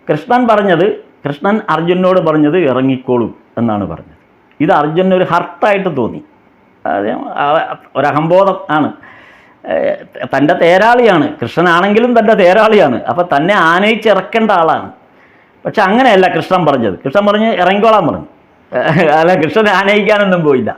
S1: കൃഷ്ണൻ അർജുനനോട് പറഞ്ഞത് ഇറങ്ങിക്കോളൂ എന്നാണ് പറഞ്ഞത്. ഇത് അർജുനന് ഒരു ഹർട്ടായിട്ട് തോന്നി. ഒരഹംബോധം ആണ്. തൻ്റെ തേരാളിയാണ്, കൃഷ്ണനാണെങ്കിലും തൻ്റെ തേരാളിയാണ്. അപ്പം തന്നെ ആനയിച്ചിറക്കേണ്ട ആളാണ്. പക്ഷെ അങ്ങനെയല്ല കൃഷ്ണൻ പറഞ്ഞത്. കൃഷ്ണൻ പറഞ്ഞ് ഇറങ്ങിക്കോളാൻ പറഞ്ഞു. അല്ല, കൃഷ്ണൻ ആനയിക്കാനൊന്നും പോയില്ല.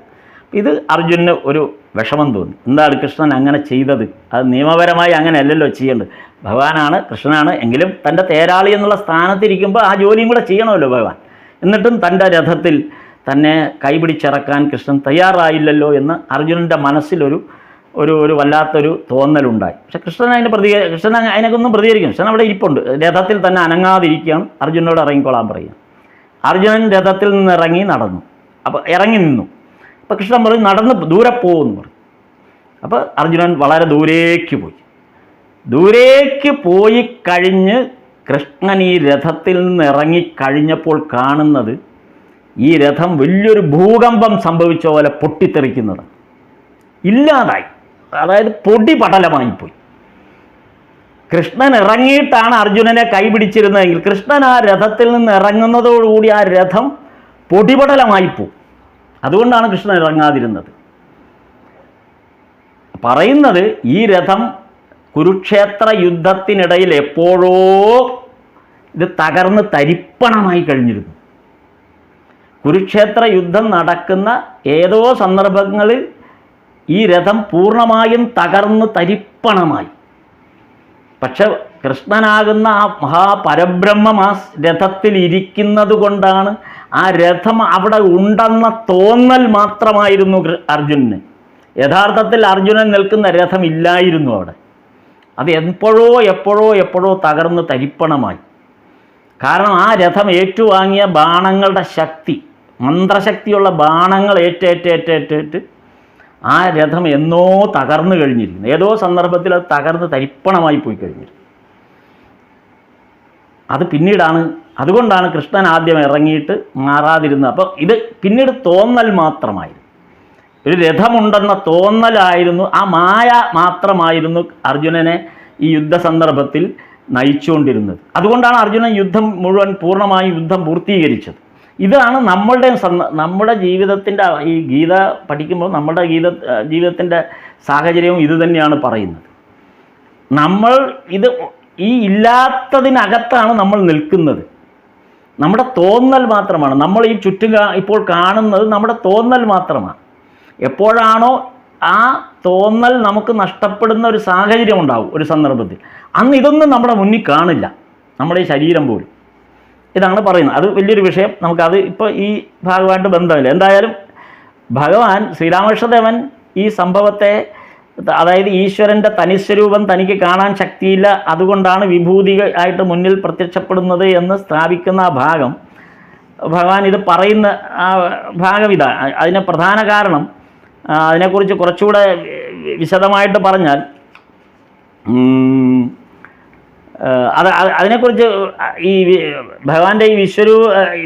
S1: ഇത് അർജുനന് ഒരു വിഷമം തോന്നി. എന്താണ് കൃഷ്ണൻ അങ്ങനെ ചെയ്തത്? അത് നിയമപരമായി അങ്ങനെയല്ലല്ലോ ചെയ്യേണ്ടത്. ഭഗവാനാണ്, കൃഷ്ണനാണ്, എങ്കിലും തൻ്റെ തേരാളി എന്നുള്ള സ്ഥാനത്തിരിക്കുമ്പോൾ ആ ജോലിയും കൂടെ ചെയ്യണമല്ലോ ഭഗവാൻ. എന്നിട്ടും തൻ്റെ രഥത്തിൽ തന്നെ കൈപിടിച്ചിറക്കാൻ കൃഷ്ണൻ തയ്യാറായില്ലല്ലോ എന്ന് അർജുനൻ്റെ മനസ്സിലൊരു ഒരു വല്ലാത്തൊരു തോന്നലുണ്ടായി. പക്ഷെ കൃഷ്ണൻ അതിനൊന്നും പ്രതികരിക്കും. കൃഷ്ണൻ അവിടെ ഇരിപ്പുണ്ട്, രഥത്തിൽ തന്നെ അനങ്ങാതിരിക്കുകയാണ്. അർജുനനോട് ഇറങ്ങിക്കോളാൻ പറയുക. അർജുനൻ രഥത്തിൽ നിന്ന് ഇറങ്ങി നിന്നു. അപ്പോൾ കൃഷ്ണൻ പറഞ്ഞു നടന്ന് ദൂരെ പോകുമെന്ന് പറഞ്ഞു. അപ്പോൾ അർജുനൻ വളരെ ദൂരേക്ക് പോയി കഴിഞ്ഞ് കൃഷ്ണൻ ഈ രഥത്തിൽ നിന്ന് ഇറങ്ങിക്കഴിഞ്ഞപ്പോൾ കാണുന്നത് ഈ രഥം വലിയൊരു ഭൂകമ്പം സംഭവിച്ച പോലെ പൊട്ടിത്തെറിക്കുന്നത്, ഇല്ലാതായി. അതായത് പൊടി പടലമായിപ്പോയി. കൃഷ്ണൻ ഇറങ്ങിയിട്ടാണ് അർജുനനെ കൈപിടിച്ചിരുന്നതെങ്കിൽ കൃഷ്ണൻ ആ രഥത്തിൽ നിന്ന് ഇറങ്ങുന്നതോടുകൂടി ആ രഥം പൊടിപടലമായിപ്പോവും. അതുകൊണ്ടാണ് കൃഷ്ണൻ ഇറങ്ങാതിരുന്നത്. പറയുന്നത് ഈ രഥം കുരുക്ഷേത്ര യുദ്ധത്തിനിടയിൽ എപ്പോഴോ ഇത് തകർന്ന് തരിപ്പണമായി കഴിഞ്ഞിരുന്നു. കുരുക്ഷേത്ര യുദ്ധം നടക്കുന്ന ഏതോ സന്ദർഭങ്ങളിൽ ഈ രഥം പൂർണ്ണമായും തകർന്ന് തരിപ്പണമായി. പക്ഷെ കൃഷ്ണനാകുന്ന ആ മഹാപരബ്രഹ്മം ആ രഥത്തിൽ ഇരിക്കുന്നത് കൊണ്ടാണ് ആ രഥം അവിടെ ഉണ്ടെന്ന തോന്നൽ മാത്രമായിരുന്നു അർജുനന്. യഥാർത്ഥത്തിൽ അർജുനൻ നിൽക്കുന്ന രഥം ഇല്ലായിരുന്നു അവിടെ. അത് എപ്പോഴോ തകർന്ന് തരിപ്പണമായി. കാരണം ആ രഥം ഏറ്റുവാങ്ങിയ ബാണങ്ങളുടെ ശക്തി, മന്ത്രശക്തിയുള്ള ബാണങ്ങൾ ഏറ്റേറ്റ് ആ രഥം എന്നോ തകർന്നു കഴിഞ്ഞിരിക്കുന്നു. ഏതോ സന്ദർഭത്തിൽ അത് തകർന്ന് തരിപ്പണമായി പോയി കഴിഞ്ഞിരുന്നു. അത് അതുകൊണ്ടാണ് കൃഷ്ണൻ ആദ്യം ഇറങ്ങിയിട്ട് മാറാതിരുന്നത്. അപ്പോൾ ഇത് പിന്നീട് തോന്നൽ മാത്രമായിരുന്നു, ഒരു രഥമുണ്ടെന്ന തോന്നലായിരുന്നു, ആ മായ മാത്രമായിരുന്നു അർജുനനെ ഈ യുദ്ധസന്ദർഭത്തിൽ നയിച്ചുകൊണ്ടിരുന്നത്. അതുകൊണ്ടാണ് അർജുനൻ പൂർണ്ണമായും യുദ്ധം പൂർത്തീകരിച്ചത്. ഇതാണ് നമ്മുടെ ജീവിതത്തിൻ്റെ, ഈ ഗീത പഠിക്കുമ്പോൾ നമ്മുടെ ജീവിതത്തിൻ്റെ സാഹചര്യവും ഇത് തന്നെയാണ് പറയുന്നത്. ഈ ഇല്ലാത്തതിനകത്താണ് നമ്മൾ നിൽക്കുന്നത്. നമ്മുടെ തോന്നൽ മാത്രമാണ്. നമ്മൾ ഈ ചുറ്റും ഇപ്പോൾ കാണുന്നത് നമ്മുടെ തോന്നൽ മാത്രമാണ്. എപ്പോഴാണോ ആ തോന്നൽ നമുക്ക് നഷ്ടപ്പെടുന്ന ഒരു സാഹചര്യം ഉണ്ടാവും ഒരു സന്ദർഭത്തിൽ, അന്ന് ഇതൊന്നും നമ്മുടെ മുന്നിൽ കാണില്ല, നമ്മുടെ ഈ ശരീരം പോലും. ഇതാണ് പറയുന്നത്. അത് വലിയൊരു വിഷയം. നമുക്കത് ഇപ്പോൾ ഈ ഭാഗമായിട്ട് ബന്ധമില്ല. എന്തായാലും ഭഗവാൻ ശ്രീരാമകൃഷ്ണദേവൻ ഈ സംഭവത്തെ, അതായത് ഈശ്വരൻ്റെ തനിസ്വരൂപം തനിക്ക് കാണാൻ ശക്തിയില്ല, അതുകൊണ്ടാണ് വിഭൂതി ആയിട്ട് മുന്നിൽ പ്രത്യക്ഷപ്പെടുന്നത് എന്ന് സ്ഥാപിക്കുന്ന ആ ഭാഗം, ഭഗവാൻ ഇത് പറയുന്ന ആ ഭാഗം ഇതാണ്. അതിന് പ്രധാന കാരണം, അതിനെക്കുറിച്ച് കുറച്ചുകൂടെ വിശദമായിട്ട് പറഞ്ഞാൽ, അതിനെക്കുറിച്ച് ഈ ഭഗവാന്റെ ഈ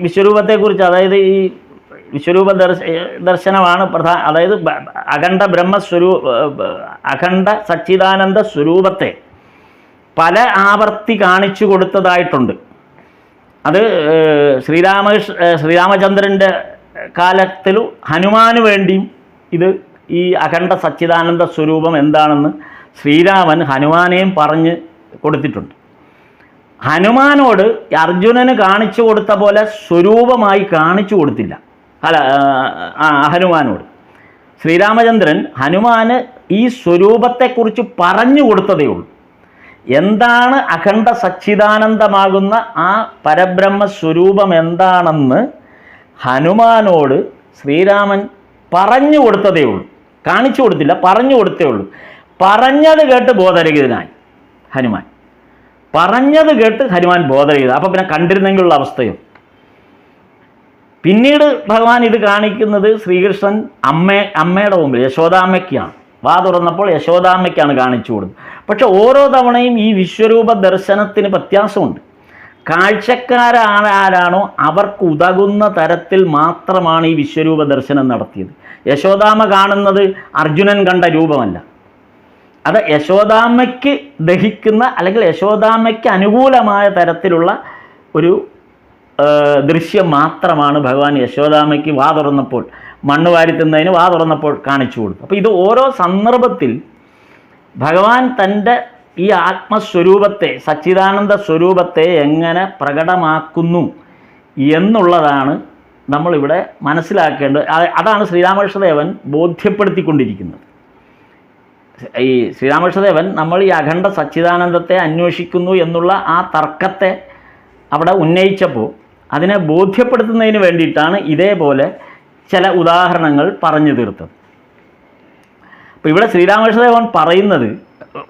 S1: വിശ്വരൂപത്തെക്കുറിച്ച്, അതായത് ഈ വിശ്വരൂപ ദർശനമാണ് അതായത് അഖണ്ഡ സച്ചിദാനന്ദ സ്വരൂപത്തെ പല ആവർത്തി കാണിച്ചു കൊടുത്തതായിട്ടുണ്ട്. അത് ശ്രീരാമചന്ദ്രൻ്റെ കാലത്തിലും ഹനുമാന് വേണ്ടിയും ഈ അഖണ്ഡ സച്ചിദാനന്ദ സ്വരൂപം എന്താണെന്ന് ശ്രീരാമൻ ഹനുമാനെയും പറഞ്ഞ് കൊടുത്തിട്ടുണ്ട്. ഹനുമാനോട് അർജുനന് കാണിച്ചു കൊടുത്ത പോലെ സ്വരൂപമായി കാണിച്ചു കൊടുത്തില്ല. ഹനുമാനോട് ശ്രീരാമചന്ദ്രൻ ഹനുമാന് ഈ സ്വരൂപത്തെക്കുറിച്ച് പറഞ്ഞു കൊടുത്തതേ ഉള്ളൂ. എന്താണ് അഖണ്ഡ സച്ചിദാനന്ദമാകുന്ന ആ പരബ്രഹ്മ സ്വരൂപം എന്താണെന്ന് ഹനുമാനോട് ശ്രീരാമൻ പറഞ്ഞു കൊടുത്തതേ ഉള്ളൂ, കാണിച്ചു കൊടുത്തില്ല, പറഞ്ഞു കൊടുത്തേ ഉള്ളൂ. പറഞ്ഞത് കേട്ട് ബോധരഹിതനായി ഹനുമാൻ. പറഞ്ഞത് കേട്ട് ഹനുമാൻ ബോധരഹിത. അപ്പോൾ പിന്നെ കണ്ടിരുന്നെങ്കിലുള്ള അവസ്ഥയോ? പിന്നീട് ഭഗവാൻ ഇത് കാണിക്കുന്നത് ശ്രീകൃഷ്ണൻ അമ്മയുടെ മുമ്പിൽ യശോദാമ്മയ്ക്കാണ്. വാ തുറന്നപ്പോൾ യശോദാമ്മയ്ക്കാണ് കാണിച്ചു കൊടുത്തത്. പക്ഷെ ഓരോ തവണയും ഈ വിശ്വരൂപ ദർശനത്തിന് വ്യത്യാസമുണ്ട്. കാഴ്ചക്കാരാരാണോ അവർക്ക് ഉതകുന്ന തരത്തിൽ മാത്രമാണ് ഈ വിശ്വരൂപ ദർശനം നടത്തിയത്. യശോദാമ്മ കാണുന്നത് അർജുനൻ കണ്ട രൂപമല്ല, അത് യശോദാമ്മയ്ക്ക് ദഹിക്കുന്ന അല്ലെങ്കിൽ യശോദാമ്മയ്ക്ക് അനുകൂലമായ തരത്തിലുള്ള ഒരു ദൃശ്യം മാത്രമാണ് ഭഗവാൻ യശോദാമ്മയ്ക്ക് വാ തുറന്നപ്പോൾ, മണ്ണ് വാരി തിന്നതിന് വാ തുറന്നപ്പോൾ കാണിച്ചു കൊടുത്തു. അപ്പോൾ ഇത് ഓരോ സന്ദർഭത്തിൽ ഭഗവാൻ തൻ്റെ ഈ ആത്മസ്വരൂപത്തെ, സച്ചിദാനന്ദ സ്വരൂപത്തെ എങ്ങനെ പ്രകടമാക്കുന്നു എന്നുള്ളതാണ് നമ്മളിവിടെ മനസ്സിലാക്കേണ്ടത്. അതാണ് ശ്രീരാമകൃഷ്ണദേവൻ ബോധ്യപ്പെടുത്തിക്കൊണ്ടിരിക്കുന്നത്. ഈ ശ്രീരാമകൃഷ്ണദേവൻ നമ്മൾ ഈ അഖണ്ഡ സച്ചിദാനന്ദത്തെ അന്വേഷിക്കുന്നു എന്നുള്ള ആ തർക്കത്തെ അവിടെ ഉന്നയിച്ചപ്പോൾ അതിനെ ബോധ്യപ്പെടുത്തുന്നതിന് വേണ്ടിയിട്ടാണ് ഇതേപോലെ ചില ഉദാഹരണങ്ങൾ പറഞ്ഞു തീർത്തത്. അപ്പോൾ ഇവിടെ ശ്രീരാമകൃഷ്ണദേവൻ പറയുന്നത്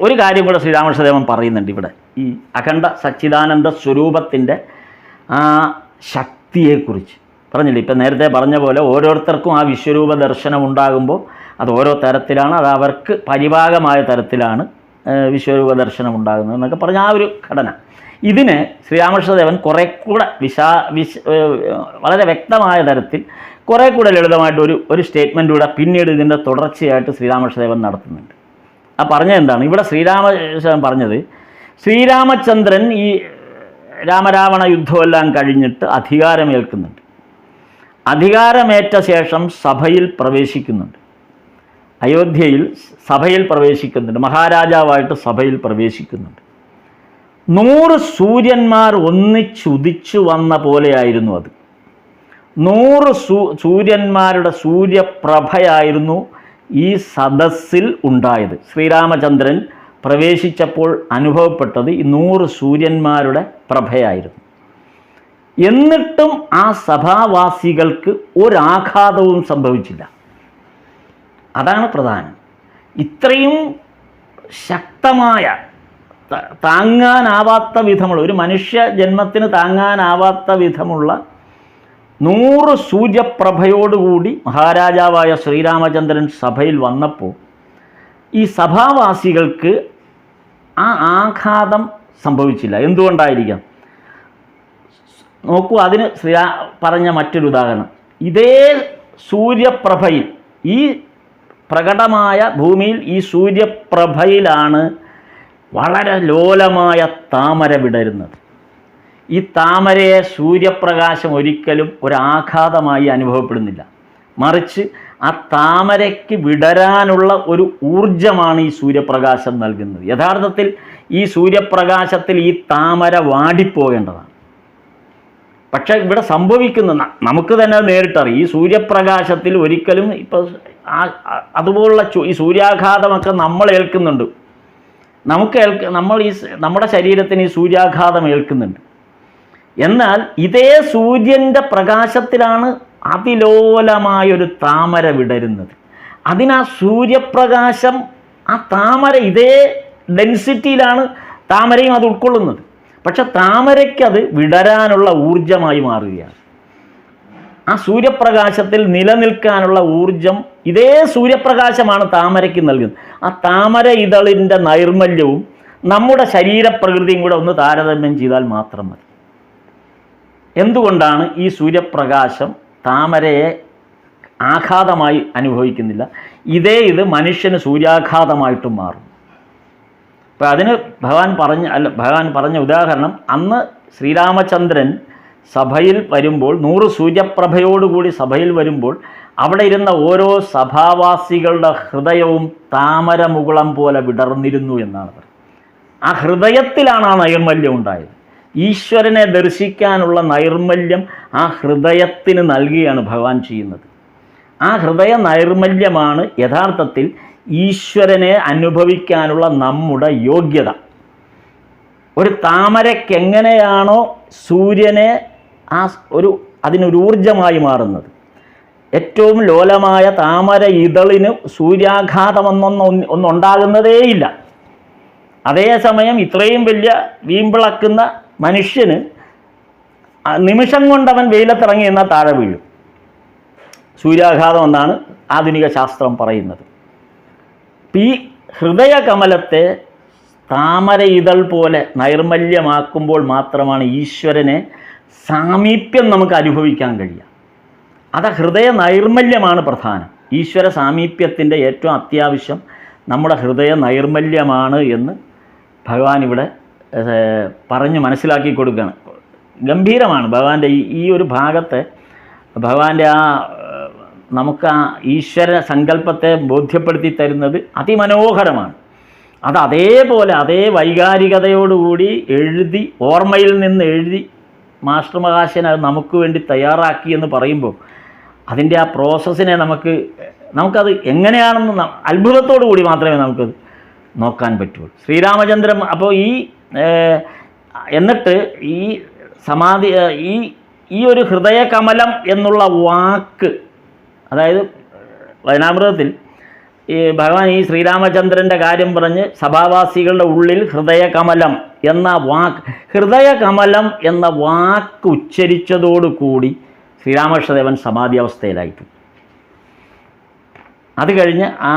S1: ഒരു കാര്യം കൂടെ ശ്രീരാമകൃഷ്ണദേവൻ പറയുന്നുണ്ട് ഇവിടെ, ഈ അഖണ്ഡ സച്ചിദാനന്ദ സ്വരൂപത്തിൻ്റെ ആ ശക്തിയെക്കുറിച്ച് പറഞ്ഞില്ലേ. ഇപ്പം നേരത്തെ പറഞ്ഞ പോലെ ഓരോരുത്തർക്കും ആ വിശ്വരൂപ ദർശനം ഉണ്ടാകുമ്പോൾ അത് ഓരോ തരത്തിലാണ്, അത് അവർക്ക് പരിഭാഗമായ തരത്തിലാണ് വിശ്വരൂപ ദർശനം ഉണ്ടാകുന്നത് എന്നൊക്കെ പറഞ്ഞ ആ ഒരു ഘടന. ഇതിന് ശ്രീരാമകൃഷ്ണദേവൻ കുറേ കൂടെ വളരെ വ്യക്തമായ തരത്തിൽ കുറേ കൂടെ ലളിതമായിട്ട് ഒരു സ്റ്റേറ്റ്മെൻറ്റൂടെ പിന്നീട് ഇതിൻ്റെ തുടർച്ചയായിട്ട് ശ്രീരാമകൃഷ്ണദേവൻ നടത്തുന്നുണ്ട്. ആ പറഞ്ഞത് എന്താണ്? ഇവിടെ ശ്രീരാമകൃഷ്ണൻ പറഞ്ഞത്, ശ്രീരാമചന്ദ്രൻ ഈ രാമരാവണ യുദ്ധമെല്ലാം കഴിഞ്ഞിട്ട് അധികാരമേൽക്കുന്നുണ്ട്. അധികാരമേറ്റ ശേഷം സഭയിൽ പ്രവേശിക്കുന്നുണ്ട്. അയോധ്യയിൽ സഭയിൽ പ്രവേശിക്കുന്നുണ്ട്, മഹാരാജാവായിട്ട് സഭയിൽ പ്രവേശിക്കുന്നുണ്ട്. 100 സൂര്യന്മാർ ഒന്നിച്ചുദിച്ചു വന്ന പോലെയായിരുന്നു അത്. 100 സൂര്യന്മാരുടെ സൂര്യപ്രഭയായിരുന്നു ഈ സദസ്സിൽ ഉണ്ടായത്. ശ്രീരാമചന്ദ്രൻ പ്രവേശിച്ചപ്പോൾ അനുഭവപ്പെട്ടത് ഈ 100 സൂര്യന്മാരുടെ പ്രഭയായിരുന്നു. എന്നിട്ടും ആ സഭാവാസികൾക്ക് ഒരാഘാതവും സംഭവിച്ചില്ല. അതാണ് പ്രധാനം. ഇത്രയും ശക്തമായ, താങ്ങാനാവാത്ത വിധമുള്ള, ഒരു മനുഷ്യ ജന്മത്തിന് താങ്ങാനാവാത്ത വിധമുള്ള 100 സൂര്യപ്രഭയോടുകൂടി മഹാരാജാവായ ശ്രീരാമചന്ദ്രൻ സഭയിൽ വന്നപ്പോൾ ഈ സഭാവാസികൾക്ക് ആ ആഘാതം സംഭവിച്ചില്ല. എന്തുകൊണ്ടായിരിക്കാം? നോക്കൂ, അതിന് പറഞ്ഞ മറ്റൊരു ഉദാഹരണം, ഇതേ സൂര്യപ്രഭയിൽ, ഈ പ്രകടമായ ഭൂമിയിൽ ഈ സൂര്യപ്രഭയിലാണ് വളരെ ലോലമായ താമര വിടരുന്നത്. ഈ താമരയെ സൂര്യപ്രകാശം ഒരിക്കലും ഒരാഘാതമായി അനുഭവപ്പെടുന്നില്ല. മറിച്ച് ആ താമരയ്ക്ക് വിടരാനുള്ള ഒരു ഊർജമാണ് ഈ സൂര്യപ്രകാശം നൽകുന്നത്. യഥാർത്ഥത്തിൽ ഈ സൂര്യപ്രകാശത്തിൽ ഈ താമര വാടിപ്പോകേണ്ടതാണ്. പക്ഷേ ഇവിടെ സംഭവിക്കുന്ന, നമുക്ക് തന്നെ നേരിട്ടറിയാം, ഈ സൂര്യപ്രകാശത്തിൽ ഒരിക്കലും ഇപ്പോൾ അതുപോലുള്ള ഈ സൂര്യാഘാതമൊക്കെ നമ്മൾ ഏൽക്കുന്നുണ്ട്. നമ്മുടെ ശരീരത്തിന് ഈ സൂര്യാഘാതം ഏൽക്കുന്നുണ്ട്. എന്നാൽ ഇതേ സൂര്യൻ്റെ പ്രകാശത്തിലാണ് അതിലോലമായൊരു താമര വിടരുന്നത്. അതിനാ സൂര്യപ്രകാശം, ആ താമര ഇതേ ഡെൻസിറ്റിയിലാണ് താമരയും അത് ഉൾക്കൊള്ളുന്നത്. പക്ഷെ താമരയ്ക്കത് വിടരാനുള്ള ഊർജമായി മാറുകയാണ്. ആ സൂര്യപ്രകാശത്തിൽ നിലനിൽക്കാനുള്ള ഊർജം ഇതേ സൂര്യപ്രകാശമാണ് താമരയ്ക്ക് നൽകുന്നത്. ആ താമര ഇതളിൻ്റെ നൈർമല്യവും നമ്മുടെ ശരീരപ്രകൃതിയും കൂടെ ഒന്ന് താരതമ്യം ചെയ്താൽ മാത്രം മതി. എന്തുകൊണ്ടാണ് ഈ സൂര്യപ്രകാശം താമരയെ ആഘാതമായി അനുഭവിക്കുന്നില്ല? ഇത് മനുഷ്യന് സൂര്യാഘാതമായിട്ടും മാറും. അപ്പോൾ അതിന് ഭഗവാൻ പറഞ്ഞ ഉദാഹരണം, അന്ന് ശ്രീരാമചന്ദ്രൻ സഭയിൽ വരുമ്പോൾ, 100 സൂര്യപ്രഭയോടുകൂടി സഭയിൽ വരുമ്പോൾ അവിടെ ഇരുന്ന ഓരോ സഭാവാസികളുടെ ഹൃദയവും താമരമുകുളം പോലെ വിടർന്നിരുന്നു എന്നാണ് പറയുന്നത്. ആ ഹൃദയത്തിലാണ് ആ നൈർമല്യം ഉണ്ടായത്. ഈശ്വരനെ ദർശിക്കാനുള്ള നൈർമല്യം ആ ഹൃദയത്തിന് നൽകുകയാണ് ഭഗവാൻ ചെയ്യുന്നത്. ആ ഹൃദയ നൈർമല്യമാണ് യഥാർത്ഥത്തിൽ ഈശ്വരനെ അനുഭവിക്കാനുള്ള നമ്മുടെ യോഗ്യത. ഒരു താമരയ്ക്ക് എങ്ങനെയാണോ സൂര്യനെ അതിനൊരു ഊർജമായി മാറുന്നത്, ഏറ്റവും ലോലമായ താമര ഇതളിന് സൂര്യാഘാതമൊന്നുണ്ടാകുന്നതേയില്ല. അതേസമയം ഇത്രയും വലിയ വീമ്പിളക്കുന്ന മനുഷ്യന് നിമിഷം കൊണ്ടവൻ വെയിലത്തിറങ്ങി എന്നാൽ താഴെ വീഴും. സൂര്യാഘാതം എന്നാണ് ആധുനിക ശാസ്ത്രം പറയുന്നത്. ഈ ഹൃദയകമലത്തെ താമര ഇതൾ പോലെ നൈർമല്യമാക്കുമ്പോൾ മാത്രമാണ് ഈശ്വരനെ സാമീപ്യം നമുക്ക് അനുഭവിക്കാൻ കഴിയുക. അത് ഹൃദയ നൈർമല്യമാണ് പ്രധാനം. ഈശ്വര സാമീപ്യത്തിൻ്റെ ഏറ്റവും അത്യാവശ്യം നമ്മുടെ ഹൃദയ നൈർമല്യമാണ് എന്ന് ഭഗവാൻ ഇവിടെ പറഞ്ഞ് മനസ്സിലാക്കി കൊടുക്കുകയാണ്. ഗംഭീരമാണ് ഭഗവാന്റെ ഈ ഒരു ഭാഗത്തെ ഭഗവാന്റെ നമുക്ക് ആ ഈശ്വര സങ്കല്പത്തെ ബോധ്യപ്പെടുത്തി തരുന്നത് അതിമനോഹരമാണ്. അത് അതേപോലെ അതേ വൈകാരികതയോടുകൂടി എഴുതി, ഓർമ്മയിൽ നിന്ന് എഴുതി മാസ്റ്റർ മഹാശയൻ അത് നമുക്ക് വേണ്ടി തയ്യാറാക്കി എന്ന് പറയുമ്പോൾ അതിൻ്റെ ആ പ്രോസസ്സിനെ നമുക്കത് എങ്ങനെയാണെന്ന് അത്ഭുതത്തോടു കൂടി മാത്രമേ നമുക്കത് നോക്കാൻ പറ്റുള്ളൂ. ശ്രീരാമചന്ദ്രൻ അപ്പോൾ എന്നിട്ട് ഈ സമാധി ഈ ഒരു ഹൃദയകമലം എന്നുള്ള വാക്ക്, അതായത് വചനാമൃതത്തിൽ ഈ ഭഗവാൻ ഈ ശ്രീരാമചന്ദ്രൻ്റെ കാര്യം പറഞ്ഞ് സഭാവാസികളുടെ ഉള്ളിൽ ഹൃദയകമലം എന്ന വാക്ക് ഉച്ചരിച്ചതോടുകൂടി ശ്രീരാമകൃഷ്ണദേവൻ സമാധി അവസ്ഥയിലായിപ്പോയി. അത് കഴിഞ്ഞ് ആ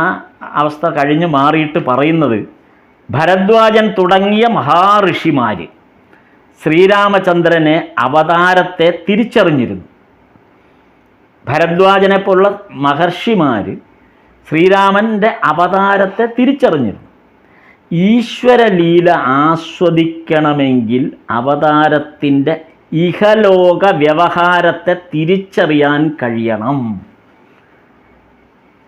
S1: അവസ്ഥ കഴിഞ്ഞ് മാറിയിട്ട് പറയുന്നത്, ഭരദ്വാജൻ തുടങ്ങിയ മഹാഋഷിമാർ ശ്രീരാമചന്ദ്രനെ അവതാരത്തെ തിരിച്ചറിഞ്ഞിരുന്നു. ഭരദ്വാജനെ പോലുള്ള മഹർഷിമാർ ശ്രീരാമൻ്റെ അവതാരത്തെ തിരിച്ചറിഞ്ഞിരുന്നു. ഈശ്വരലീല ആസ്വദിക്കണമെങ്കിൽ അവതാരത്തിൻ്റെ ഇഹലോക വ്യവഹാരത്തെ തിരിച്ചറിയാൻ കഴിയണം.